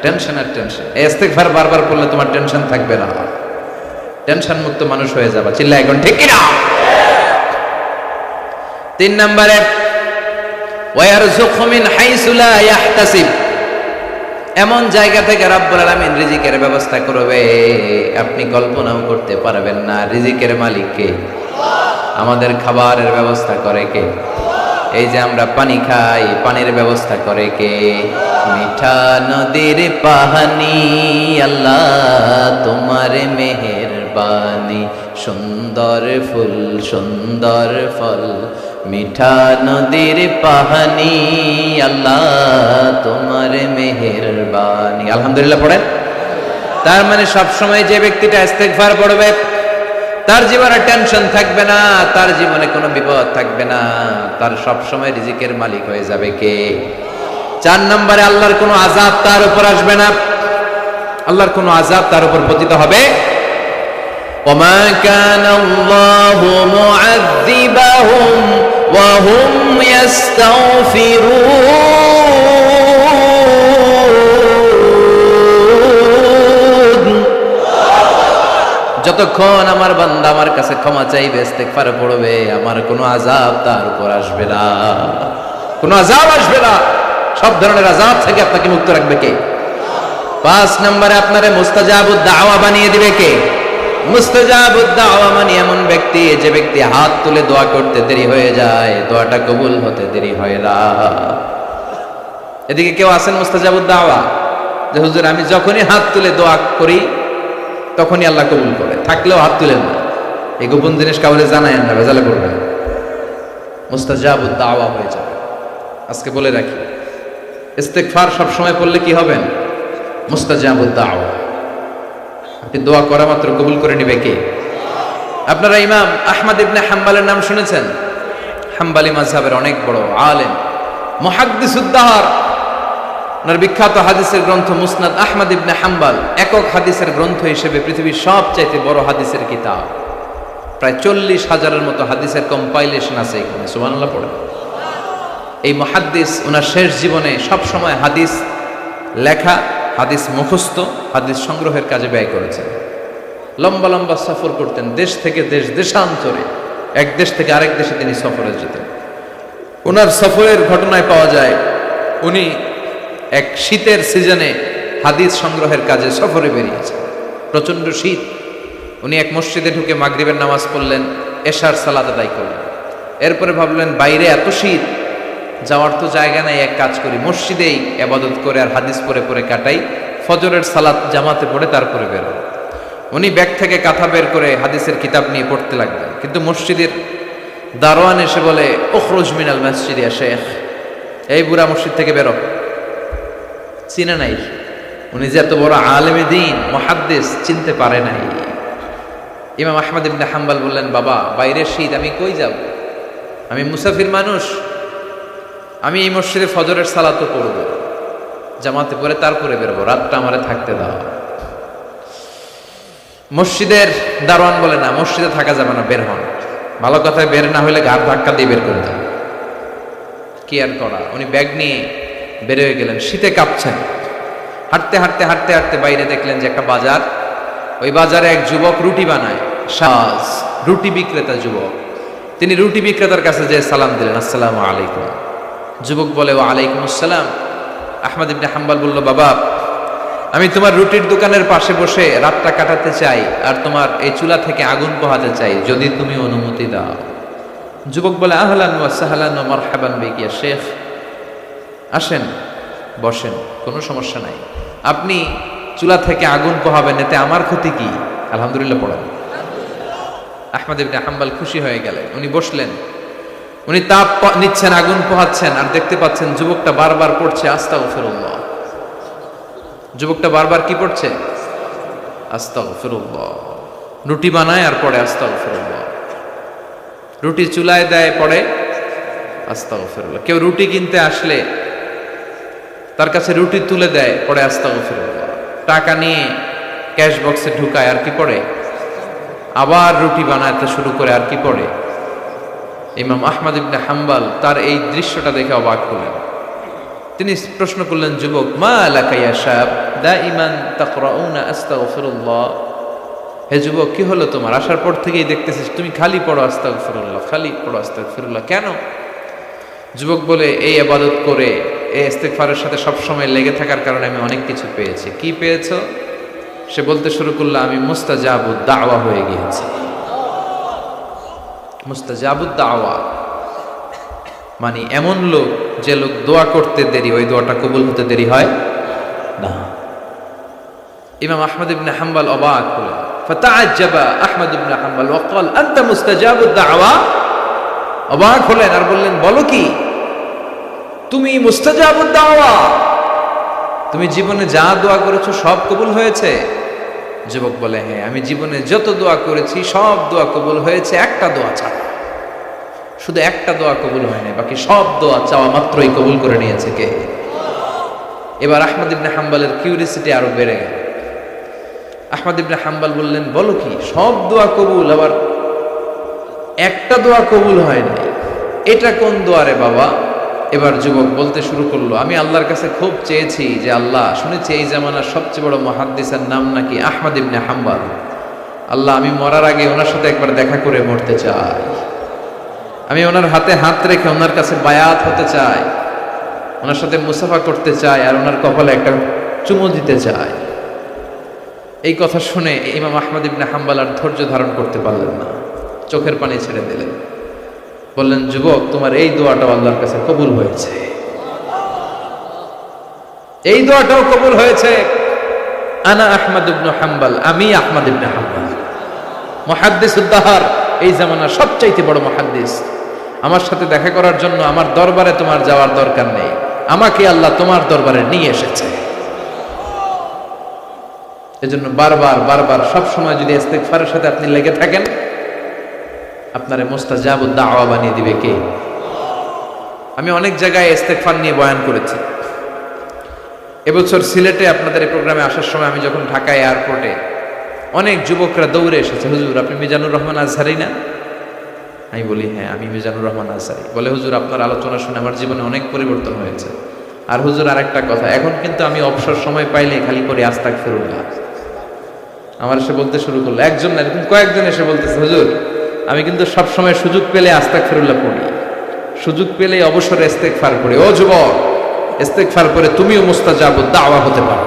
A: টেনশন আর টেনশন। ইস্তিগফার বারবার পড়লে তোমার টেনশন থাকবে না, টেনশন মুক্ত মানুষ হয়ে যাবে। চিল্লা এখন ঠিক কিনা? 3 নম্বরে ওয়ারযুকহু মিন হাইসু লা ইয়াহতাসিব, এমন জায়গা থেকে রব্বুল আলামিন রিজিকের ব্যবস্থা করবে আপনি কল্পনাও করতে পারবেন না। রিজিকের মালিক কে? আমাদের খাবারের ব্যবস্থা করে কে? এই যে আমরা পানি খাই, পানির ব্যবস্থা করে কে? মিঠা নদীর পানি, আল্লাহ তোমার মেহেরবানি, সুন্দর ফুল সুন্দর ফল, মিঠা নদীর পানি, আল্লাহ তোমার মেহেরবানি। আলহামদুলিল্লাহ পড়েন। তার মানে সবসময় যে ব্যক্তিটা ইস্তিগফার পড়বে তার জীবনে টেনশন থাকবে না, তার জীবনে কোনো বিপদ থাকবে না, তার সবসময় রিজিকের মালিক হয়ে যাবে কে? 4 নম্বরে আল্লাহর কোনো আযাব তার উপর আসবে না, আল্লাহর কোনো আযাব তার উপর পতিত হবে। ওমা কানাল্লাহু মুআযযিবাহুম ওয়া হুম ইস্তাগফিরুন, যতক্ষণ আমার বান্দা আমার কাছে ক্ষমা চাইবে, ইস্তিগফার পড়বে, আমার কোনো আযাব তার উপর আসবে না, কোনো আযাব আসবে না। সব ধরনের আযাব থেকে আপনাকে মুক্ত রাখবে কে? 5 নম্বরে আপনারে মুস্তাজাবুদ দাওয়া বানিয়ে দিবে কে? মুস্তাজাবুদ দাওয়া মানে এমন ব্যক্তি, যে ব্যক্তি হাত তুলে দোয়া করতে দেরি হয়ে যায়, দোয়াটা কবুল হতে দেরি হয় না। এদিকে কেউ আছেন মুস্তাজাবুদ দাওয়া, যে হুজুর আমি যখনই হাত তুলে দোয়া করি তখনই আল্লাহ কবুল করে, থাকলেও হাত তুলেন না, এই গোপন জিনিস কাউরে জানায়েন না, ভেজালে করবেন, মুস্তাজাবুদ দাওয়া হয়ে যাবে। আজকে বলে রাখি, ইস্তিগফার সব সময় পড়লে কি হবেন? মুস্তাজাবুদ দাওয়া। আপনি দোয়া করা মাত্র কবুল করে নিবে কে? আপনারা ইমাম আহমদ ইবনে হাম্বলের নাম শুনেছেন? হাম্বলি মাযহাবের অনেক বড় আলেম, মুহাদ্দিসুদ দাহর, ওনার বিখ্যাত হাদিসের গ্রন্থ মুসনাদ আহমদ ইবনে হাম্বল একক হাদিসের গ্রন্থ হিসেবে পৃথিবীর সবচাইতে বড় হাদিসের কিতাব। প্রায় 40,000-এর মতো হাদিসের কম্পাইলেশন আছে এখানে, সুবহানাল্লাহ পড়ে। এই মুহাদ্দিস ওনার শেষ জীবনে সব সময় হাদিস লেখা, হাদিস মুখস্থ, হাদিস সংগ্রহের কাজে ব্যয় করেছেন। লম্বা লম্বা সফর করতেন, দেশ থেকে দেশ, দেশান্তরে, এক দেশ থেকে আরেক দেশে তিনি সফরে যেতেন। ওনার সফরের ঘটনায় পাওয়া যায় উনি এক শীতের সিজনে হাদিস সংগ্রহের কাজে সফরে বেরিয়েছেন। প্রচন্ড শীত। উনি এক মসজিদে ঢুকে মাগরিবের নামাজ পড়লেন, এশার সালাত আদায় করলেন। এরপরে ভাবলেন বাইরে এত শীত, যাওয়ার তো জায়গা নাই, এক কাজ করি মসজিদেই ইবাদত করে আর হাদিস পড়ে পড়ে কাটাই, ফজরের সালাত জামাতে পড়ে তারপরে বের হন। উনি ব্যাগ থেকে কাঁথা বের করে হাদিসের কিতাব নিয়ে পড়তে লাগলেন, কিন্তু মসজিদের দারোয়ান এসে বলে, উখরুজ মিনাল মসজিদ ইয়া শেখ, এই বুড়া মসজিদ থেকে বেরো। চিনে নাই, উনি যে এত বড় আলেমে দ্বীন মুহাদ্দিস চিনতে পারে নাই। ইমাম আহমদ ইবনে হাম্বল বললেন, বাবা বাইরের শীত, আমি কই যাব, আমি মুসাফির মানুষ, আমি এই মসজিদে ফজরের সালাতও পড়ব, জামাতে পড়ে তারপরে বেরোবো, রাতটা আমারে থাকতে দাও। মসজিদের দারোয়ান বলে, না মসজিদে থাকা যাবে না, বের হন। ভালো কথায় বের না হলে ঘাট ধাক্কা দিয়ে বের করে দেন। কি আর করা, উনি ব্যাগ নিয়ে বের হয়ে গেলেন, শীতে কাঁপছেন। হাঁটতে হাঁটতে হাঁটতে হাঁটতে বাইরে দেখলেন যে একটা বাজার, ওই বাজারে এক যুবক রুটি বানায়, সাজ রুটি বিক্রেতা যুবক। তিনি রুটি বিক্রেতার কাছে যে সালাম দিলেন, আসসালামু আলাইকুম। যুবক বলে, ওয়া আলাইকুম আসসালাম। আহমদ ইবনে হাম্বল বলল, বাবা আমি তোমার রুটির দোকানের পাশে বসে রাতটা কাটাতে চাই আর তোমার এই চুলা থেকে আগুন পোহাতে চাই, যদি তুমি অনুমতি দাও। যুবক বলে, আহলান ওয়া সাহলান ওয়া মারহাবান বিক ইয়া শেখ, আসেন বসেন, কোনো সমস্যা নাই। আপনি চুলা থেকে আগুন পোহাবেন, এতে আমার ক্ষতি কি? আলহামদুলিল্লাহ পড়েন। আহমদ ইবনে হাম্বল খুশি হয়ে গেলেন, উনি বসলেন। উনি তাপ নিচ্ছেন, আগুন পোহাচ্ছেন, আর দেখতে পাচ্ছেন যুবকটা বারবার পড়ছে আস্তাগফিরুল্লাহ। যুবকটা বারবার কি পড়ছে? আস্তাগফিরুল্লাহ। রুটি বানায় আর পড়ে আস্তাগফিরুল্লাহ। রুটি চুলায় দেয়, পড়ে আস্তাগফিরুল্লাহ। কেউ রুটি কিনতে আসলে তার কাছে রুটি তুলে দেয়, পড়ে আস্তাগফিরুল্লাহ। টাকা নিয়ে ক্যাশ বক্সে ঢুকায়, আর কি পড়ে? আবার রুটি বানাতে শুরু করে, আর কি পড়ে? ইমাম আহমদ ইবনে হাম্বল তার এই দৃশ্যটা দেখে অবাক হলেন। তিনি প্রশ্ন করলেন, যুবক, মা লাকা ইয়া শাব দাইমান তাকরাউনা আস্তাগফিরুল্লাহ। হে যুবক, কি হলো তোমার? আসার পর থেকেই দেখতেছিস তুমি খালি পড়ো আস্তাগফিরুল্লাহ, খালি পড়ো আস্তাগফিরুল্লাহ, কেন? যুবক বলে, এই ইবাদত করে, এই ইস্তিগফারের সাথে সবসময় লেগে থাকার কারণে আমি অনেক কিছু পেয়েছি। কি পেয়েছো? সে বলতে শুরু করলো, আমি মুস্তাজাবুদ দাওয়া হয়ে গিয়েছি। মুস্তাজাবুদ দাওয়া মানে এমন লোক, যে লোক দোয়া করতে দেরি, ওই দোয়াটা কবুল হতে দেরি হয় না। ইমাম আহমদ ইবনে হাম্বল অবাক হলেন। ফাতাআজ্জাবা আহমদ ইবনে হাম্বল ওয়া ক্বাল, আনতা মুস্তাজাবুদ দাওয়া। অবাক হলেন আর বললেন, বলো কি, তুমি মুস্তাজাবুদ দাওয়া, তুমি জীবনে যা দোয়া করেছো সব কবুল হয়েছে? যুবক বলে, হ্যাঁ, আমি জীবনে যত দোয়া করেছি সব দোয়া কবুল হয়েছে, একটা দোয়া ছাড়া। শুধু একটা দোয়া কবুল হয়নি, বাকি সব দোয়া চাওয়া মাত্রই কবুল করে নিয়েছে কে? এবার আহমদ ইবনে হাম্বলের কিউরিসিটি আরো বেড়ে গেল। আহমদ ইবনে হাম্বল বললেন, বলো কি, সব দোয়া কবুল, আবার একটা দোয়া কবুল হয় নাই, এটা কোন দোয়া রে বাবা? এবার যুবক বলতে শুরু করলো, আমি আল্লাহর কাছে খুব চেয়েছি যে আল্লাহ, শুনেছি এই জামানার সবচেয়ে বড় মুহাদ্দিসের নাম নাকি আহমদ ইবনে হাম্বল। আল্লাহ, আমি মরার আগে ওনার সাথে একবার দেখা করে মরতে চাই। আমি ওনার হাতে হাত রেখে ওনার কাছে বায়াত হতে চাই, ওনার সাথে মুসাফা করতে চাই, আর ওনার কপালে একটা চুমু দিতে চাই। এই কথা শুনে ইমাম আহমদ ইবনে হাম্বল আর ধৈর্য ধারণ করতে পারলেন না, চোখের পানি ছেড়ে দিলেন। বললেন, যুবক, তোমার এই দোয়াটাও আল্লাহর কাছে কবুল হয়েছে, এই দোয়াটাও কবুল হয়েছে। আনা আহমদ ইবনে হাম্বল, আমি আহমদ ইবনে হাম্বল, মুহাদ্দিসুদ দাহর, এই জামানার সবচাইতে বড় মুহাদ্দিস। আমার সাথে দেখা করার জন্য আমার দরবারে তোমার যাওয়ার দরকার নেই, আমাকে আল্লাহ তোমার দরবারে নিয়ে এসেছে। এজন্য বারবার বারবার সব সময় যদি ইস্তিগফারের সাথে আপনি লেগে থাকেন, আপনারে মুস্তাজাবুদ দাওয়া বানিয়ে দিবে কে? আমি অনেক জায়গায় ইস্তিগফার নিয়ে বয়ান করেছি। এবছর সিলেটে আপনাদের এই প্রোগ্রামে আসার সময় আমি যখন ঢাকা এয়ারপোর্টে, অনেক যুবকরা দৌড়ে এসেছে, হুজুর আপনি মিজানুর রহমান আজহারি না? আমি বলি হ্যাঁ আমি মিজানুর রহমান আজহারি। বলে হুজুর আপনার আলোচনা শুনে আমার জীবনে অনেক পরিবর্তন হয়েছে। আর হুজুর আরেকটা কথা, এখন কিন্তু আমি অবসর সময় পাইলে খালি করি আস্তাগফিরুল্লাহ। আমার এসে বলতে শুরু করলো, একজন না এরকম কয়েকজন এসে বলতেছে, হুজুর আমি কিন্তু সব সময় সুযোগ পেলে আস্তাগফিরুল্লাহ পড়ি, সুযোগ পেলে অবসরে ইস্তেগফার করি। ও যুবক, ইস্তেগফার করে তুমিও মুস্তাজাবুদ দাওয়া হতে পারো।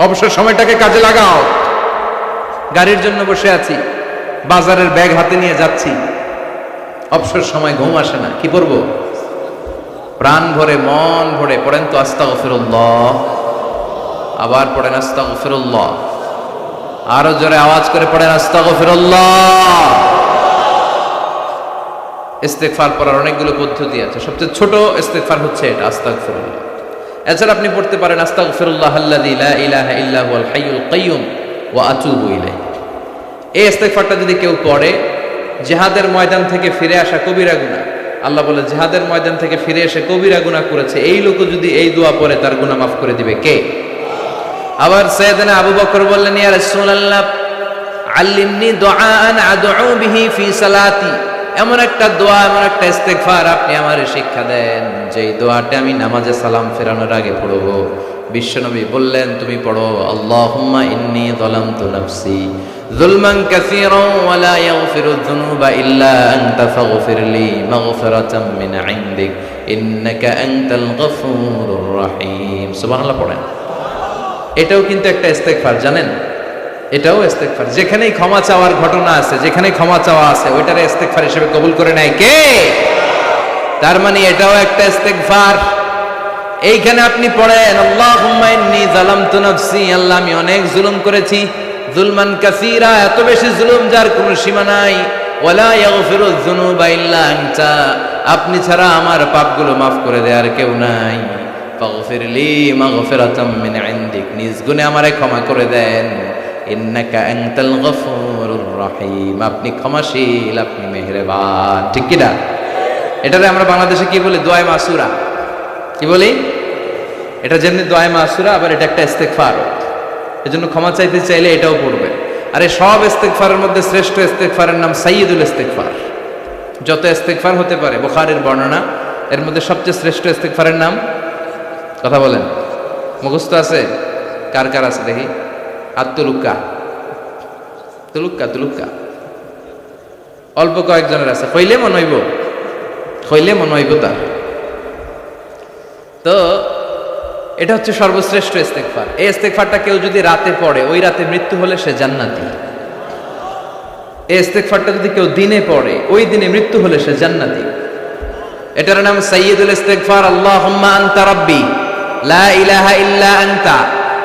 A: অবসর সময়টাকে কাজে লাগাও। গাড়ির জন্য বসে আছি, বাজারের ব্যাগ হাতে নিয়ে যাচ্ছি, অবসর সময় ঘুম আসে না, কি পড়বো? প্রাণ ভরে মন ভরে পড়েন তো আস্তাগফিরুল্লাহ, আবার পড়েন আস্তাগফিরুল্লাহ, আরো জোরে আওয়াজ করে পড়েন আস্তাগফিরুল্লাহ। ইস্তেগফার পড়ার অনেকগুলো পদ্ধতি আছে, সবচেয়ে ছোট ইস্তেগফার হচ্ছে এটা, আস্তাগফিরুল্লাহ। এছাড়া আপনি পড়তে পারেন আস্তাগফিরুল্লাহ আল্লাযী লা ইলাহা ইল্লা হুয়াল হাইয়ুল কাইয়্যুম ওয়া আতুবু ইলাইহি। এই ইস্তেগফারটা যদি কেউ পড়ে, জিহাদের ময়দান থেকে ফিরে আসা কবিরা গুনাহ, আল্লাহ বলে জিহাদের ময়দান থেকে ফিরে এসে কবিরা গুনাহ করেছে, এই লোক যদি এই দোয়া পড়ে তার গুনাহ মাফ করে দিবে কে? আবার সাইয়েদনা আবু বকর বললেন, ইয়া রাসূলুল্লাহ আল্লিমনি দুআআন আদউ বিহি ফি সালাতি, এমন একটা দোয়া, এমন একটা ইস্তেগফার আপনি আমারে শিক্ষা দেন যেই দোয়াটা আমি নামাজে সালাম ফেরানোর আগে পড়ব। বিশ্বনবী বললেন, তুমি পড়ো আল্লাহুম্মা ইন্নী যালামতু নাফসি যুলমান কাসীরান ওয়া লা ইয়াগফিরু যুনুবা ইল্লা আনতা ফাগফিরলি মাগফিরাতাম মিন ইনদিক ইন্নাকা আনতাল গফুরুর রহিম। সুবহানাল্লাহ পড়েন। এটাও কিন্তু একটা ইস্তেগফার, জানেন? এটাও ইস্তেগফার। যেখানেই ক্ষমা চাওয়ার ঘটনা আছে, যেখানে ক্ষমা চাওয়া আছে, ওইটারে ইস্তেগফার হিসেবে কবুল করে নেয় কে? তার মানে এটাও একটা ইস্তেগফার। এইখানে আপনি পড়েন আল্লাহুম্মা ইন্নী যালামতু নাফসি, আল্লাহ আমি অনেক জুলুম করেছি, যুলমান কাসীরা, এত বেশি জুলুম যার কোনো সীমা নাই, ওয়ালা ইয়াগফিরুয যুনুবা ইল্লা আনতা, আপনি ছাড়া আমার পাপগুলো মাফ করে দেওয়ার কেউ নাই, ফাগফিরলি মাগফিরাতাম মিন ইনদিক, নিজ গুণে আমারে ক্ষমা করে দেন, ইন্নাকা আনতাল গফুরুর রহিম, আপনি ক্ষমাশীল, আপনি মেহেরবান। ঠিক কি না? এটারে আমরা বাংলাদেশে কি বলি? দোয়ায়ে মাসুরা। কি বলি? এটা যেমনি দোয়ায়ে মাসুরা, আবার এটা একটা ইস্তেগফার। এজন্য ক্ষমা চাইতে চাইলে এটাও পড়বে। আর এই সব ইস্তেগফারের মধ্যে শ্রেষ্ঠ ইস্তেগফারের নাম সাইয়্যিদুল ইস্তেগফার। যত ইস্তেগফার হতে পারে, বুখারীর বর্ণনা, এর মধ্যে সবচেয়ে শ্রেষ্ঠ ইস্তেগফারের নাম, কথা বলেন, মুখস্থ আছে? কার কার আছে দেখি? আত্তুলুক্কা, তুলুক্কা তুলুক্কা, অল্প কয়েকজনের আছে। কইলে মন হইব, কইলে মন হইব তার। তো এটা হচ্ছে সর্বশ্রেষ্ঠ ইস্তেগফার। এই ইস্তেগফারটা কেউ যদি রাতে পড়ে, ওই রাতে মৃত্যু হলে সে জান্নাতি। এই ইস্তেগফারটা যদি কেউ দিনে পড়ে, ওই দিনে মৃত্যু হলে সে জান্নাতি। এটার নাম সাইয়্যিদুল ইস্তেগফার। আল্লাহুম্মা আনতা রাব্বি লা ইলাহা ইল্লা আনতা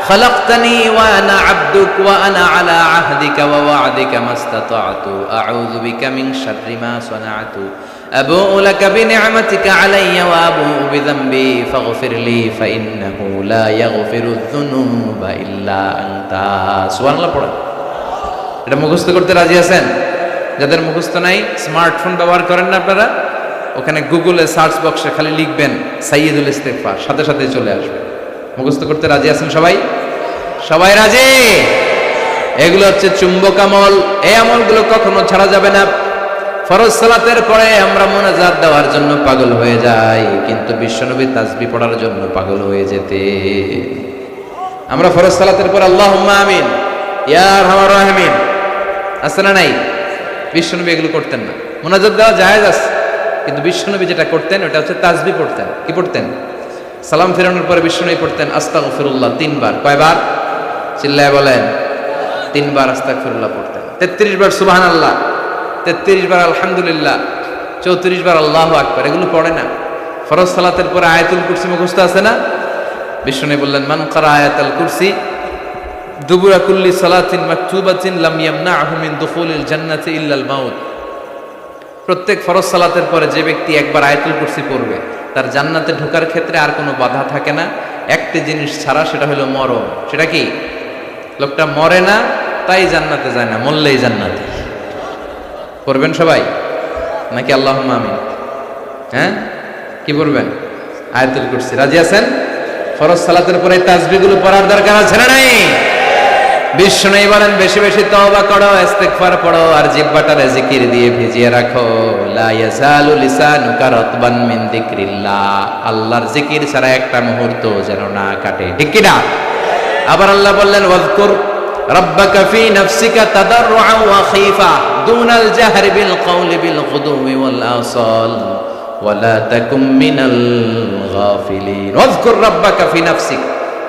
A: খালাকতানি ওয়া আনা আবদুক ওয়া আনা আলা আহদিকা ওয়া ওয়া'দিকা মাস্তাতা'তু আউযু বিকা মিন শাররি মা সানা'তু আবু'ু লাকা বিনি'মাতিকা আলাইয়া ওয়া আবু'ু বিযামবি ফাগফিরলি ফাইন্নাহু লা ইয়াগফিরুয যুনুবা ইল্লা আনতা। সুবহানাল্লাহ পড়েন। এটা মুখস্থ করতে রাজি আছেন? যাদের মুখস্থ নাই, স্মার্টফোন ব্যবহার করেন না আপনারা, ওখানে গুগলে সার্চ বক্সে খালি লিখবেন সাইয়্যিদুল ইস্তেগফার, সাথে সাথে চলে আসবে। মুখস্থ করতে রাজি আছেন সবাই? সবাই রাজি? এগুলো হচ্ছে চুম্বক আমল। এই আমলগুলো কখনো ছাড়া যাবে না। ফরজ সালাতের পরে আমরা মুনাজাত দেওয়ার জন্য পাগল হয়ে যাই, কিন্তু বিশ্বনবী তাসবিহ পড়ার জন্য পাগল হয়ে যেতে। আমরা ফরজ সালাতের পর আল্লাহুম্মা আমিন ইয়া আরহামার রাহিমিন আছে না নাই? বিশ্বনবী এগুলো করতেন না। মুনাজাত দেওয়া জায়েজ আছে, কিন্তু বিশ্বনবী যেটা করতেন ওটা হচ্ছে তাসবিহ পড়তেন। কি পড়তেন? সালাম ফেরানোর পরে বিশ্বনবী পড়তেন আস্তাগফিরুল্লাহ 3 বার। কয়বার? চিল্লায় বলেন। 3 বার আস্তাগফিরুল্লাহ পড়তেন। 33 বার সুবহানাল্লাহ, 33 বার আলহামদুলিল্লাহ, 34 বার আল্লাহু আকবার। এগুলো পড়ে না। ফরজ সালাতের পরে আয়াতুল কুরসি মুখস্থ আছে না? বিশ্বনবী বললেন মান ক্বারা আয়াতুল কুরসি দুবুরা কুল্লি সালাতিন মাকতুবাতিন লাম ইয়ামনাহু মিন দুখুলিল জান্নাতি ইল্লাল মাউত। প্রত্যেক ফরজ সালাতের পরে যে ব্যক্তি একবার আয়াতুল কুরসি পড়বে, তার জান্নাতে ঢোকার ক্ষেত্রে আর কোনো বাধা থাকে না, একটি জিনিস ছাড়া, সেটা হলো মরণ। সেটা কি? লোকটা মরে না তাই জান্নাতে যায় না, মরলেই জান্নাতে। পড়বেন সবাই নাকি আল্লাহুম্মা আমিন? হ্যাঁ, কি পড়বেন? আয়াতুল কুরসি। রাজি আছেন? ফরজ সালাতের পরে তাসবিহগুলো পড়ার দরকার আছে না নাই? বিষ্ণু বলেন বেশি বেশি তওবা করো, ইস্তিগফার পড়ো, আর জিহ্বাটারে জিকির দিয়ে ভিজিয়ে রাখো। লা ইয়াজালু লিসানুকা রাতবান মিন যিকরিল্লাহ, আল্লাহর জিকির ছাড়া একটা মুহূর্ত যেন না কাটে, ঠিক কি না? আবার আল্লাহ বললেন ওয়াজকুর রাব্বাকা ফি নাফসিকা তাদাররুআন ওয়া খীফা দুনাল জাহরি বিল কওলি বিল গুদুমি ওয়াল আসাল ওয়ালা তাকুম মিনাল গাফিলিন। ওয়াজকুর রাব্বাকা ফি নাফসিক,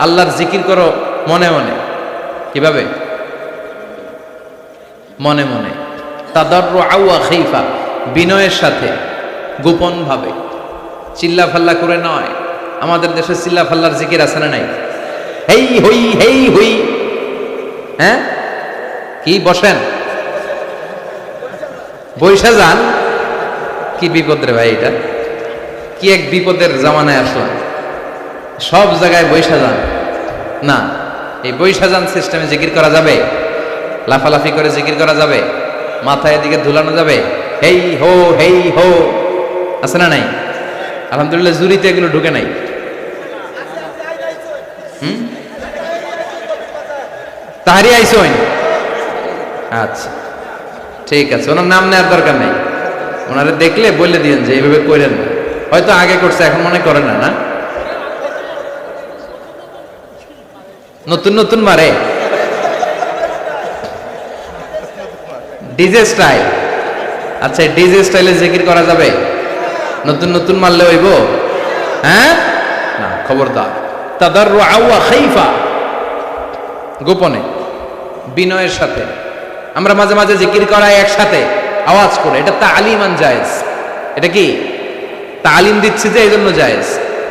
A: আল্লাহর জিকির করো মনে মনে। কিভাবে? মনে মনে। তাদাররুআন ওয়া খীফা, বিনয়ের সাথে, গোপন ভাবে, চিল্লা ফাল্লা করে নয়। আমাদের দেশে চিল্লা ফাল্লার জিকির আছে না নাই? হেই হই হেই হই, হ্যাঁ কি বসেন বৈশা যান, কি বিপদ রে ভাই, এটা কি এক বিপদের জামানায় আসলাম। সব জায়গায় বৈশা যান না, এই বৈশা যান সিস্টেমে জিকির করা যাবে? লাফালাফি করে জিকির করা যাবে? মাথায় এদিকে ধুলানো যাবে? হেই হো আছে না নাই? আলহামদুলিল্লাহ জুরিতে এগুলো ঢুকে নাই। তাহারি আইসোইন, আচ্ছা ঠিক আছে, ওনার নাম নেওয়ার দরকার নেই, ওনারা দেখলে বলে দিয়েন যে এইভাবে করেন না। হয়তো আগে করছে, এখন মনে করে না। না, নতুন নতুন মারে ডিজে স্টাইল। আচ্ছা, ডিজে স্টাইলে জিকির করা যাবে? নতুন নতুন মারলে হইব? হ্যাঁ না, খবরদার। তাদাররুআন ওয়া খীফা, গোপনে বিনয়ের সাথে। আমরা মাঝে মাঝে জিকির করাই একসাথে আওয়াজ করে, এটা তালিমান জায়েজ। এটা কি তালিম দিচ্ছি যে এই জন্য জায়েজ,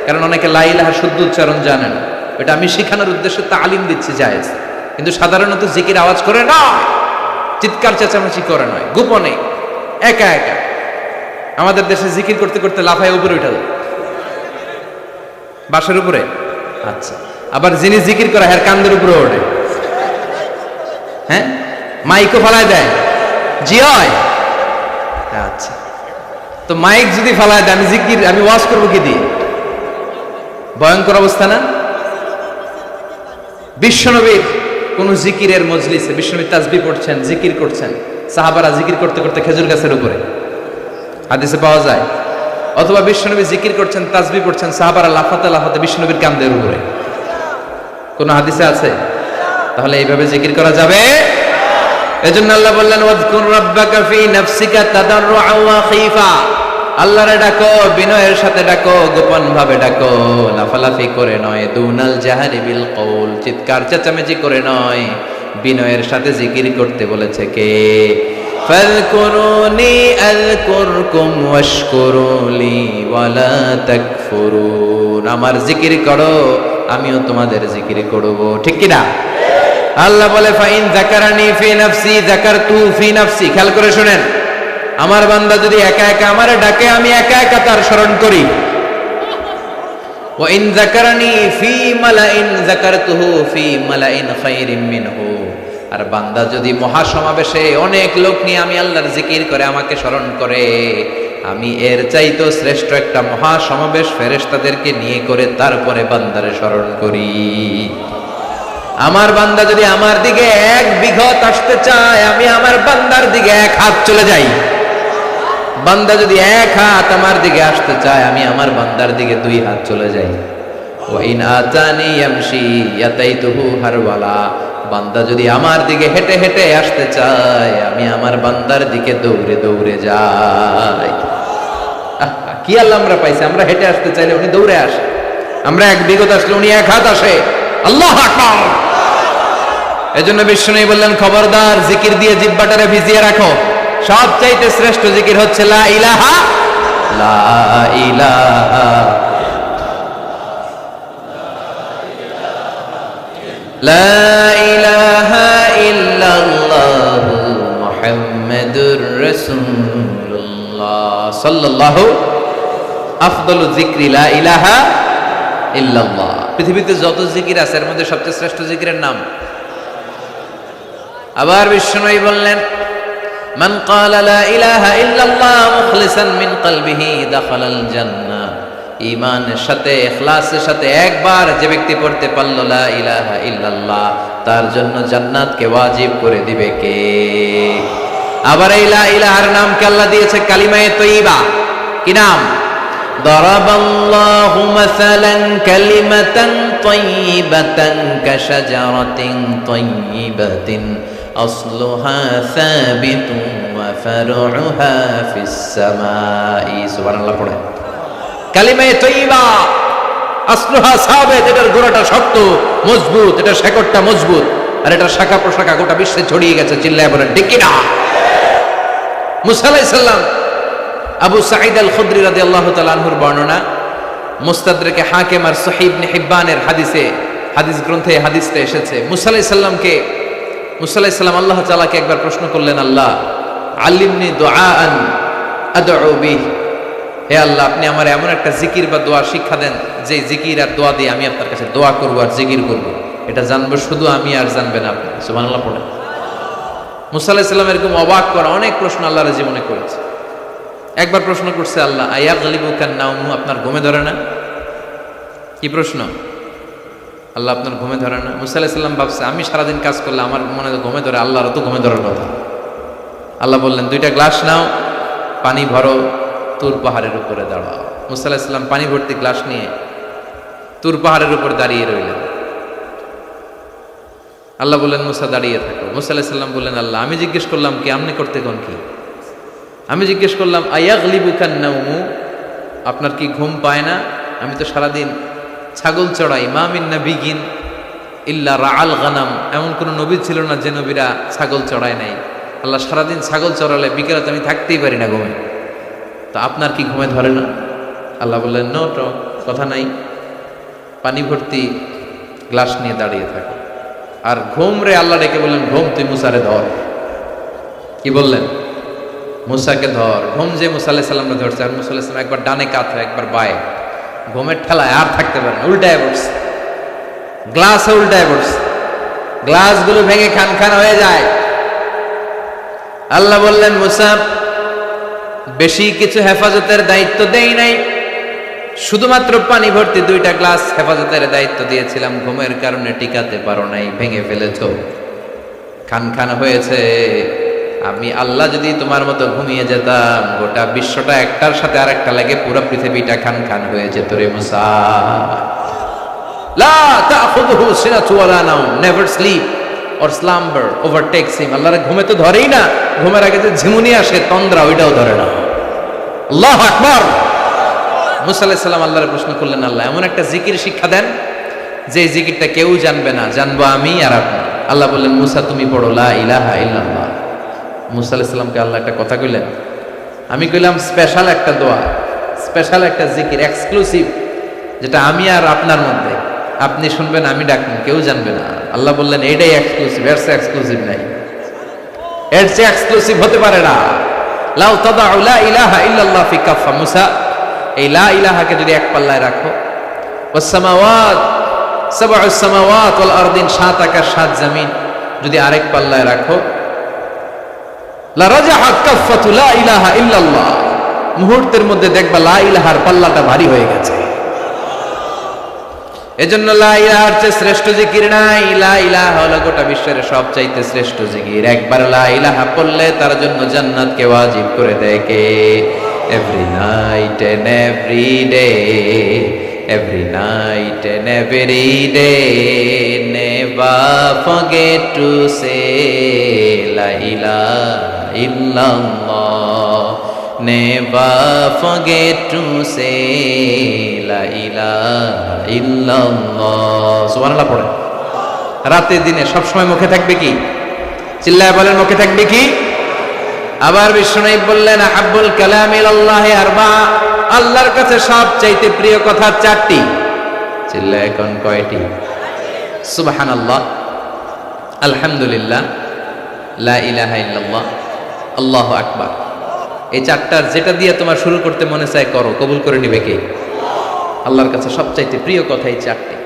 A: কারণ অনেকে লা ইলাহা শুদ্ধ উচ্চারণ জানে না, এটা আমি শেখানোর উদ্দেশ্যে তালিম দিচ্ছি, জায়েজ। কিন্তু সাধারণত জিকির আওয়াজ করে নয়, চিৎকার চেঁচামেচি করে নয়, গোপনে একা একা। আমাদের দেশে জিকির করতে করতে লাফায় উপরে উঠে যায়, বাসের উপরে। আচ্ছা, আবার যিনি জিকির করে হ্যাঁ কান্দের উপরে ওঠে, হ্যাঁ মাইকও ফালায় দেয়, জি হয়। আচ্ছা, তো মাইক যদি ফালায় দেয়, আমি ওয়াজ করবো কি দিয়ে? ভয়ঙ্কর অবস্থা না? বিশ্বনবীর কোন জিকিরের মজলিসে বিশ্বনবী তাসবিহ পড়ছেন, জিকির করছেন, সাহাবারা জিকির করতে করতে খেজুর গাছের উপরে, হাদিসে পাওয়া যায়। অথবা বিশ্বনবী জিকির করছেন, তাসবিহ পড়ছেন, সাহাবারা লাফাতে লাফাতে বিশ্বনবীর কান্দের উপরে, কোন হাদিসে আছে? তাহলে এইভাবে জিকির করা যাবে? এজন্য আল্লাহ বললেন ওয়াজকুর রাব্বাকা ফি নাফসিকা তাদাররুআন ওয়া খীফা, আল্লাহরে ডাকো, বিনয়ের সাথে ডাকো, গোপন ভাবে ডাকো, লাফালাফি করে নয়। দুনাল জাহরি বিল কওল, চিৎকার চেঁচামেচি করে নয়, বিনয়ের সাথে জিকির করতে বলেছে কে? ফাযকুরুনি আযকুরকুম ওয়াশকুরুলি ওয়ালা তাকফুরুন, আমার জিকির করো, আমিও তোমাদের জিকির করব, ঠিক কি না? আল্লাহ বলে ফাইন যাকারানি ফি নাফসি যাকারতু ফি নাফসি। খেয়াল করে শুনেন, আমার বান্দা যদি একা একা আমারে ডাকে, আমি একা একা তার স্মরণ করি। ওয়া ইন যাকারানি ফি মালাইন যাকারতুহু ফি মালাইন খায়রিম মিনহু, আর বান্দা যদি মহাসমাবেশে অনেক লোক নিয়ে আমি আল্লাহর জিকির করে আমাকে স্মরণ করে, আমি এর চাইতো শ্রেষ্ঠ একটা মহাসমাবেশ ফেরেশতাদেরকে নিয়ে করে তারপরে বান্দারে স্মরণ করি। আমার বান্দা যদি আমার দিকে এক বিঘত আসতে চায়, আমি আমার বান্দার দিকে এক হাত চলে যাই। বান্দা যদি এক হাত আমার দিকে আসতে চায়, আমি আমার বান্দার দিকে দুই হাত চলে যাই। ওয়া ইন আতানি ইয়ামশি ইয়াতাইতুহু হারওয়ালা, বান্দা যদি আমার দিকে হেঁটে হেঁটে আসতে চায়, আমি আমার বান্দার দিকে দৌড়ে দৌড়ে যাই। কি আল্লাহ আমরা পাইছি, আমরা হেঁটে আসতে চাইলে উনি দৌড়ে আসে, আমরা এক বিগত আসলে উনি এক হাত আসে। আল্লাহু আকবার। এজন্য বিষ্ণু বললেন খবরদার, জিকির দিয়ে জিহ্বাটারে ভিজিয়ে রাখো। সবচাইতে শ্রেষ্ঠ জিকির হচ্ছে লা ইলাহা, লা ইলাহা, লা ইলাহা ইল্লাল্লাহ মুহাম্মাদুর রাসূলুল্লাহ সাল্লাল্লাহু আফদালু যিকরি লা ইলাহা ইল্লাল্লাহ। পৃথিবীতে যত জিকির আছে এর মধ্যে সবচেয়ে শ্রেষ্ঠ জিকিরের নাম। আবার বিষ্ণু বললেন মান ক্বালা লা ইলাহা ইল্লাল্লাহ মুখলিসান মিন কলবিহি দাখালাল জান্নাহ ঈমানের সাথে ইখলাসের সাথে একবার যে ব্যক্তি পড়তে পারল লা ইলাহা ইল্লাল্লাহ, তার জন্য জান্নাতকে ওয়াজিব করে দিবে কে? আবার এই লা ইলাহার নামকে আল্লাহ দিয়েছে কালিমায়ে তয়্যিবা। কি নাম? দারাবাল্লাহু মাসালান কালিমাতান তয়্যিবাতান কাশাজারাতিন তয়্যিবাতিন আসলুহা সাবিতুন ওয়া ফারউহা ফিস সামাই। সুবহানাল্লাহ পড়ে। কালিমায়ে তয়্যিবা আসলুহা সাবিত, এটার গোড়াটা শক্ত মজবুত, এটা শেকড়টা মজবুত, আর এটা শাখা প্রশাখা গোটা বিশ্বে ছড়িয়ে গেছে। চিল্লায় বলেন ঠিক কি না? মুসা আলাইহিস সালাম, আবু সাঈদ আল খুদরি রাদিয়াল্লাহু তাআলা আনহুর বর্ণনা, মুস্তাদরাকে হাকিম আর সহিহ ইবনে হিব্বানের হাদিস গ্রন্থে হাদিসটা এসেছে। মুসা আলাইহিস সালাম আল্লাহ তাআলাকে একবার প্রশ্ন করলেন, আল্লাহ আল্লিমনি দুআআন আদউ বিহি, হে আল্লাহ আপনি আমার এমন একটা জিকির বা দোয়া শিক্ষা দেন যে জিকির আর দোয়া দিয়ে আমি আপনার কাছে দোয়া করব আর জিকির করব, এটা জানবো শুধু আমি আর জানবেন আপনি। সুবহানাল্লাহ পড়ে। মুসা আলাইহিস সালাম এরকম অবাক করা অনেক প্রশ্ন আল্লাহর জীবনে করেছে। একবার প্রশ্ন করছে আল্লাহ, আয়াগলিবুকান নাওমু, আপনার ঘুমে ধরে না? কি প্রশ্ন? আল্লাহ আপনার ঘুমে ধরে না? মুসা আলাইহিস সালাম ভাবছে আমি সারাদিন কাজ করলে আমার মনে ঘুমে ধরে, আল্লাহর তো ঘুমে ধরার কথা। আল্লাহ বললেন, 2টা গ্লাস নাও, পানি ভরো, তুর পাহাড়ের উপরে দাঁড়াও। মুসা আলাইহিস সালাম পানি ভর্তি গ্লাস নিয়ে তুর পাহাড়ের উপর দাঁড়িয়ে রইলেন। আল্লাহ বললেন, মুসা দাঁড়িয়ে থাকো। মুসা আলাইহিস সালাম বললেন, আল্লাহ আমি জিজ্ঞেস করলাম কি, আপনি করতে কোন কি? আমি জিজ্ঞেস করলাম আয়াগলিবুকান নাওমু, আপনার কি ঘুম পায় না? আমি তো সারাদিন ছাগল চড়াই। মা মিন নাবিয়িন ইল্লা রাআল গানাম, এমন কোন নবী ছিল না যে নবীরা ছাগল চড়ায় নাই। আল্লাহ সারাদিন ছাগল চড়ালে বিকেলে তো আমি থাকতেই পারি না ঘুমে, তো আপনার কি ঘুমে ধরে না? আল্লাহ বললেন, নো কথা নাই, পানি ভর্তি গ্লাস নিয়ে দাঁড়িয়ে থাকো। আর ঘুম রে আল্লাহ ডেকে বললেন, ঘুম তুই মুসারে ধর। কি বললেন? মুসাকে ধর। ঘুম যে মুসা আলাইহিস সালামকে ধরছে, আর মুসা আলাইহিস সালাম একবার ডানে কাঁথে একবার বায়ে, ঘুমের ঠেলায় আর থাকতে পারে না, উল্টায় পড়ছে, গ্লাসে উল্টায় পড়ছে, গ্লাসগুলো ভেঙে খান খান হয়ে যায়। আল্লাহ বললেন, মুসা বেশি কিছু হেফাজতের দায়িত্ব দেই নাই, শুধুমাত্র পানি ভর্তি 2টা গ্লাস হেফাজতের দায়িত্ব দিয়েছিলাম, ঘুমের কারণে টিকাতে পারো নাই, ভেঙে ফেলেছো, খান খান হয়েছে। আমি আল্লাহ যদি তোমার মতো ঘুমিয়ে যেতাম, গোটা বিশ্বটা একটার সাথে আরেকটা লাগে পুরো পৃথিবীটা খান খান হয়ে যেত রে মুসা। লা তাখুযুহু সিনাতু ওয়ালা নাওম, never sleep or slumber overtakes him. আল্লাহর ঘুমে তো ধরেই না, ঘুমের আগে যে ঝিমুনি আসে তন্দ্রা, ওইটাও ধরে না। আল্লাহু আকবার। মুসা আলাইহিস সালাম আল্লাহর প্রশ্ন করলেন, আল্লাহ এমন একটা জিকির শিক্ষা দেন যে জিকিরটা কেউ জানবে না, জানবো আমি আর আপনি। আল্লাহ বললেন, মুসা তুমি পড়ো লা ইলাহা ইল্লাল্লাহ। মুসা আলাইহিস সালামকে আল্লাহ একটা কথা কইলেন, আমি কইলাম স্পেশাল একটা দোয়া, স্পেশাল একটা জিকির, এক্সক্লুসিভ, যেটা আমি আর আপনার মধ্যে, আপনি শুনবেন আমি ডাকবেন, কেউ জানবে না। আল্লাহ বললেন, এইটাই এক্সক্লুসিভ, এর চেয়ে এক্সক্লুসিভ নাই, এর চেয়ে এক্সক্লুসিভ হতে পারে না। লাউ তাদাউ লা ইলাহা ইল্লাল্লাহ ফি কাফা, মুসা এই লা ইলাহাকে যদি এক পাল্লায় রাখো, ওয়াস সামাওয়াত সাবউস সামাওয়াত ওয়াল আরদিন, 7 আকাশ 7 জমিন যদি আরেক পাল্লায় রাখো, লা রাজাহাত কাফাতু লা ইলাহা ইল্লাল্লাহ, মুহূর্তের মধ্যে দেখবা লা ইলাহার পাল্লাটা ভারী হয়ে গেছে। এজন্য লা ইলাহার চেয়ে শ্রেষ্ঠ জিকির নাই। লা ইলাহা হলো গোটা বিশ্বের সবচাইতে শ্রেষ্ঠ জিকির। একবার লা ইলাহা পড়লে তার জন্য জান্নাতকে ওয়াজিব করে দেয় কে? Every night and every day, every night and every day, never forget to say লা ইলাহা illallah, never forget to say la ilaha illallah। সুবহানাল্লাহ পড়ে। রাতে দিনে সব সময় মুখে থাকবে কি? চিল্লায় বলেন, মুখে থাকবে কি? আবার বিশ্বনবী বললেন, আহাব্বুল কালাম ইলাল্লাহি আরবা, আল্লাহর কাছে সবচাইতে প্রিয় কথা 4টি। চিল্লায় এখন কয়টি? সুবহানাল্লাহ, আলহামদুলিল্লাহ, লা ইলাহা ইল্লাল্লাহ, আল্লাহু আকবার। এই 4টার যেটা দিয়ে তোমার শুরু করতে মনে চায় করো, কবুল করে নিবে কে? আল্লাহর কাছে সবচাইতে প্রিয় কথা এই 4টি।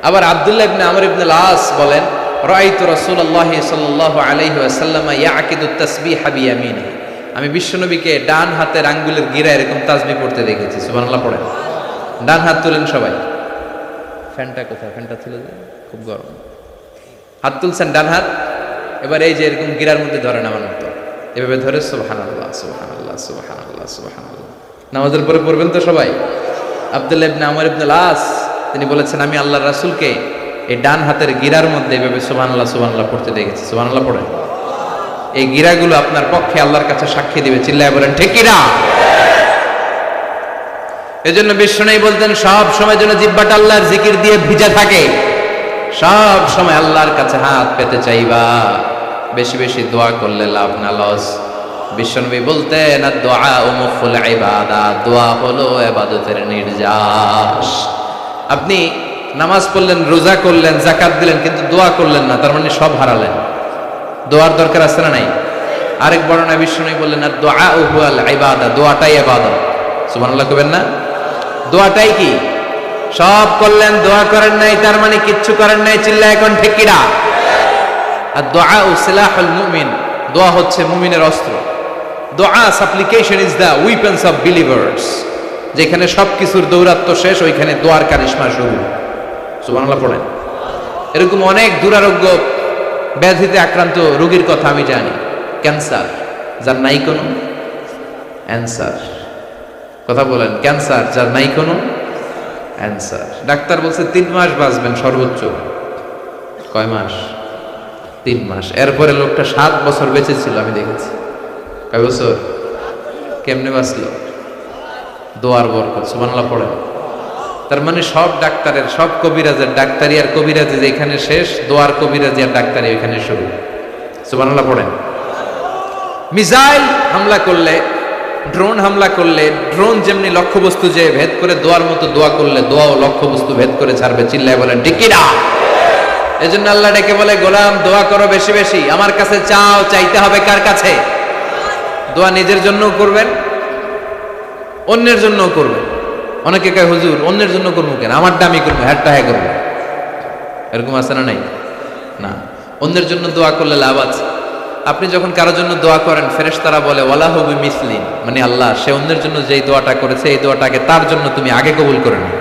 A: আবার আব্দুল্লাহ ইবনে আমর ইবনে আল-আস বলেন, রাআইতু রাসূলুল্লাহ সাল্লাল্লাহু আলাইহি ওয়াসাল্লাম ইয়াকিদুত তাসবিহা বিয়ামিনিহি, আমি বিশ্বনবীকে ডান হাতের আঙ্গুলের গিরা এরকম তাসবিহ পড়তে দেখেছি। সুবহানাল্লাহ পড়েন। ডান হাত তুলেন সবাই। ফ্যানটা কোথায়? ফ্যানটা ছিল যে, খুব গরম। হাত তুলছেন ডান হাত। এবার এই যে এরকম গিরার মধ্যে ধরেন আমার মতো, এভাবে ধরে সুবহানাল্লাহ সুবহানাল্লাহ সুবহানাল্লাহ সুবহানাল্লাহ। নামাজের পরে পড়বেন তো সবাই। আব্দুল্লাহ ইবনে আমর ইবনে আস তিনি বলেছেন, আমি আল্লাহর রাসূলকে এই ডান হাতের গিরার মধ্যে এভাবে সুবহানাল্লাহ সুবহানাল্লাহ পড়তে দেখেছি। সুবহানাল্লাহ পড়েন। এই গিরাগুলো আপনার পক্ষে আল্লাহর কাছে সাক্ষী দিবে। চিল্লায় বলেন ঠিক কি না? এজন্য বিশ্বনবী বলতেন, সব সময় যেন জিহ্বাটা আল্লাহর জিকির দিয়ে ভিজা থাকে। সব সময় আল্লাহর কাছে হাত পেতে চাইবা। বেশি বেশি দোয়া করলে লাভ না লস। বিশ্বনবী বলতেন, দোয়া মুখুল ইবাদা, দোয়া হলো ইবাদতের নির্যাস। আপনি নামাজ পড়লেন, রোজা করলেন, যাকাত দিলেন, কিন্তু দোয়া করলেন না, তার মানে সব হারালেন। দোয়ার দরকার আছে না নাই? আরেক বর্ণনায় বিশ্বনবী বললেন, দোয়া হুয়াল ইবাদা, দোয়াটাই ইবাদত। সুবহানাল্লাহ কইবেন না? দোয়াটাই কি? সব করলেন, দোয়া করেন নাই, তার মানে কিচ্ছু করেন নাই। চিল্লা এখন ঠিক কি না? আর দোয়া ও সিলাহুল মুমিন, দোয়া হচ্ছে মুমিনের অস্ত্র। দোয়া সাপ্লিকেশন is the weapons of believers. যেখানে সবকিছুর দৌরাত্ম্য শেষ, ওইখানে দোয়ার কারিশমা শুরু। সুবহানাল্লাহ পড়েন। এরকম অনেক দুরারোগ্য ব্যাধিতে আক্রান্ত রোগীর কথা আমি জানি। ক্যান্সার, যার নাই কোনো অ্যান্সার। কথা বলেন, ক্যান্সার যার নাই কোনো অ্যান্সার। ডাক্তার বলছে 3 মাস বাঁচবেন সর্বোচ্চ। কয় মাস? 3 মাস। এরপরে লোকটা 7 বছর বেঁচে ছিল, আমি দেখেছি। কয় বছর? কেমনে বাঁচলো? দোয়ার বরকত। সুবহানাল্লাহ পড়েন। তার মানে সব ডাক্তারের, সব কবিরাজের ডাক্তারি আর কবিরাজি যেখানে শেষ, দোয়ার কবিরাজি আর ডাক্তারি ওইখানে শুরু। সুবহানাল্লাহ পড়েন। মিসাইল হামলা করলে, ড্রোন হামলা করলে, ড্রোন যেমনি লক্ষ্যবস্তু যে ভেদ করে, দোয়ার মতো দোয়া করলে দোয়াও লক্ষ্যবস্তু ভেদ করে ছাড়বে। চিল্লায় বলেন ঠিক কি না? এজন্য আল্লাহ ডেকে বলে, গোলাম দোয়া করো বেশি বেশি, আমার কাছে চাও। চাইতে হবে কার কাছে? দোয়া নিজের জন্যও করবেন, অন্যের জন্যও করবেন। অনেকে কয়, হুজুর অন্যের জন্য করবো কেন, আমার দামি করবো, হ্যাটটা হ্যাঁ করবো। এরকম আছে না নাই? না, অন্যের জন্য দোয়া করলে লাভ আছে। আপনি যখন কারোর জন্য দোয়া করেন, ফেরেশতারা বলে ওয়ালাহু বিমিসলিন, মানে আল্লাহ সে অন্যের জন্য যেই দোয়াটা করেছে, এই দোয়াটাকে তার জন্য তুমি আগে কবুল করে নাও।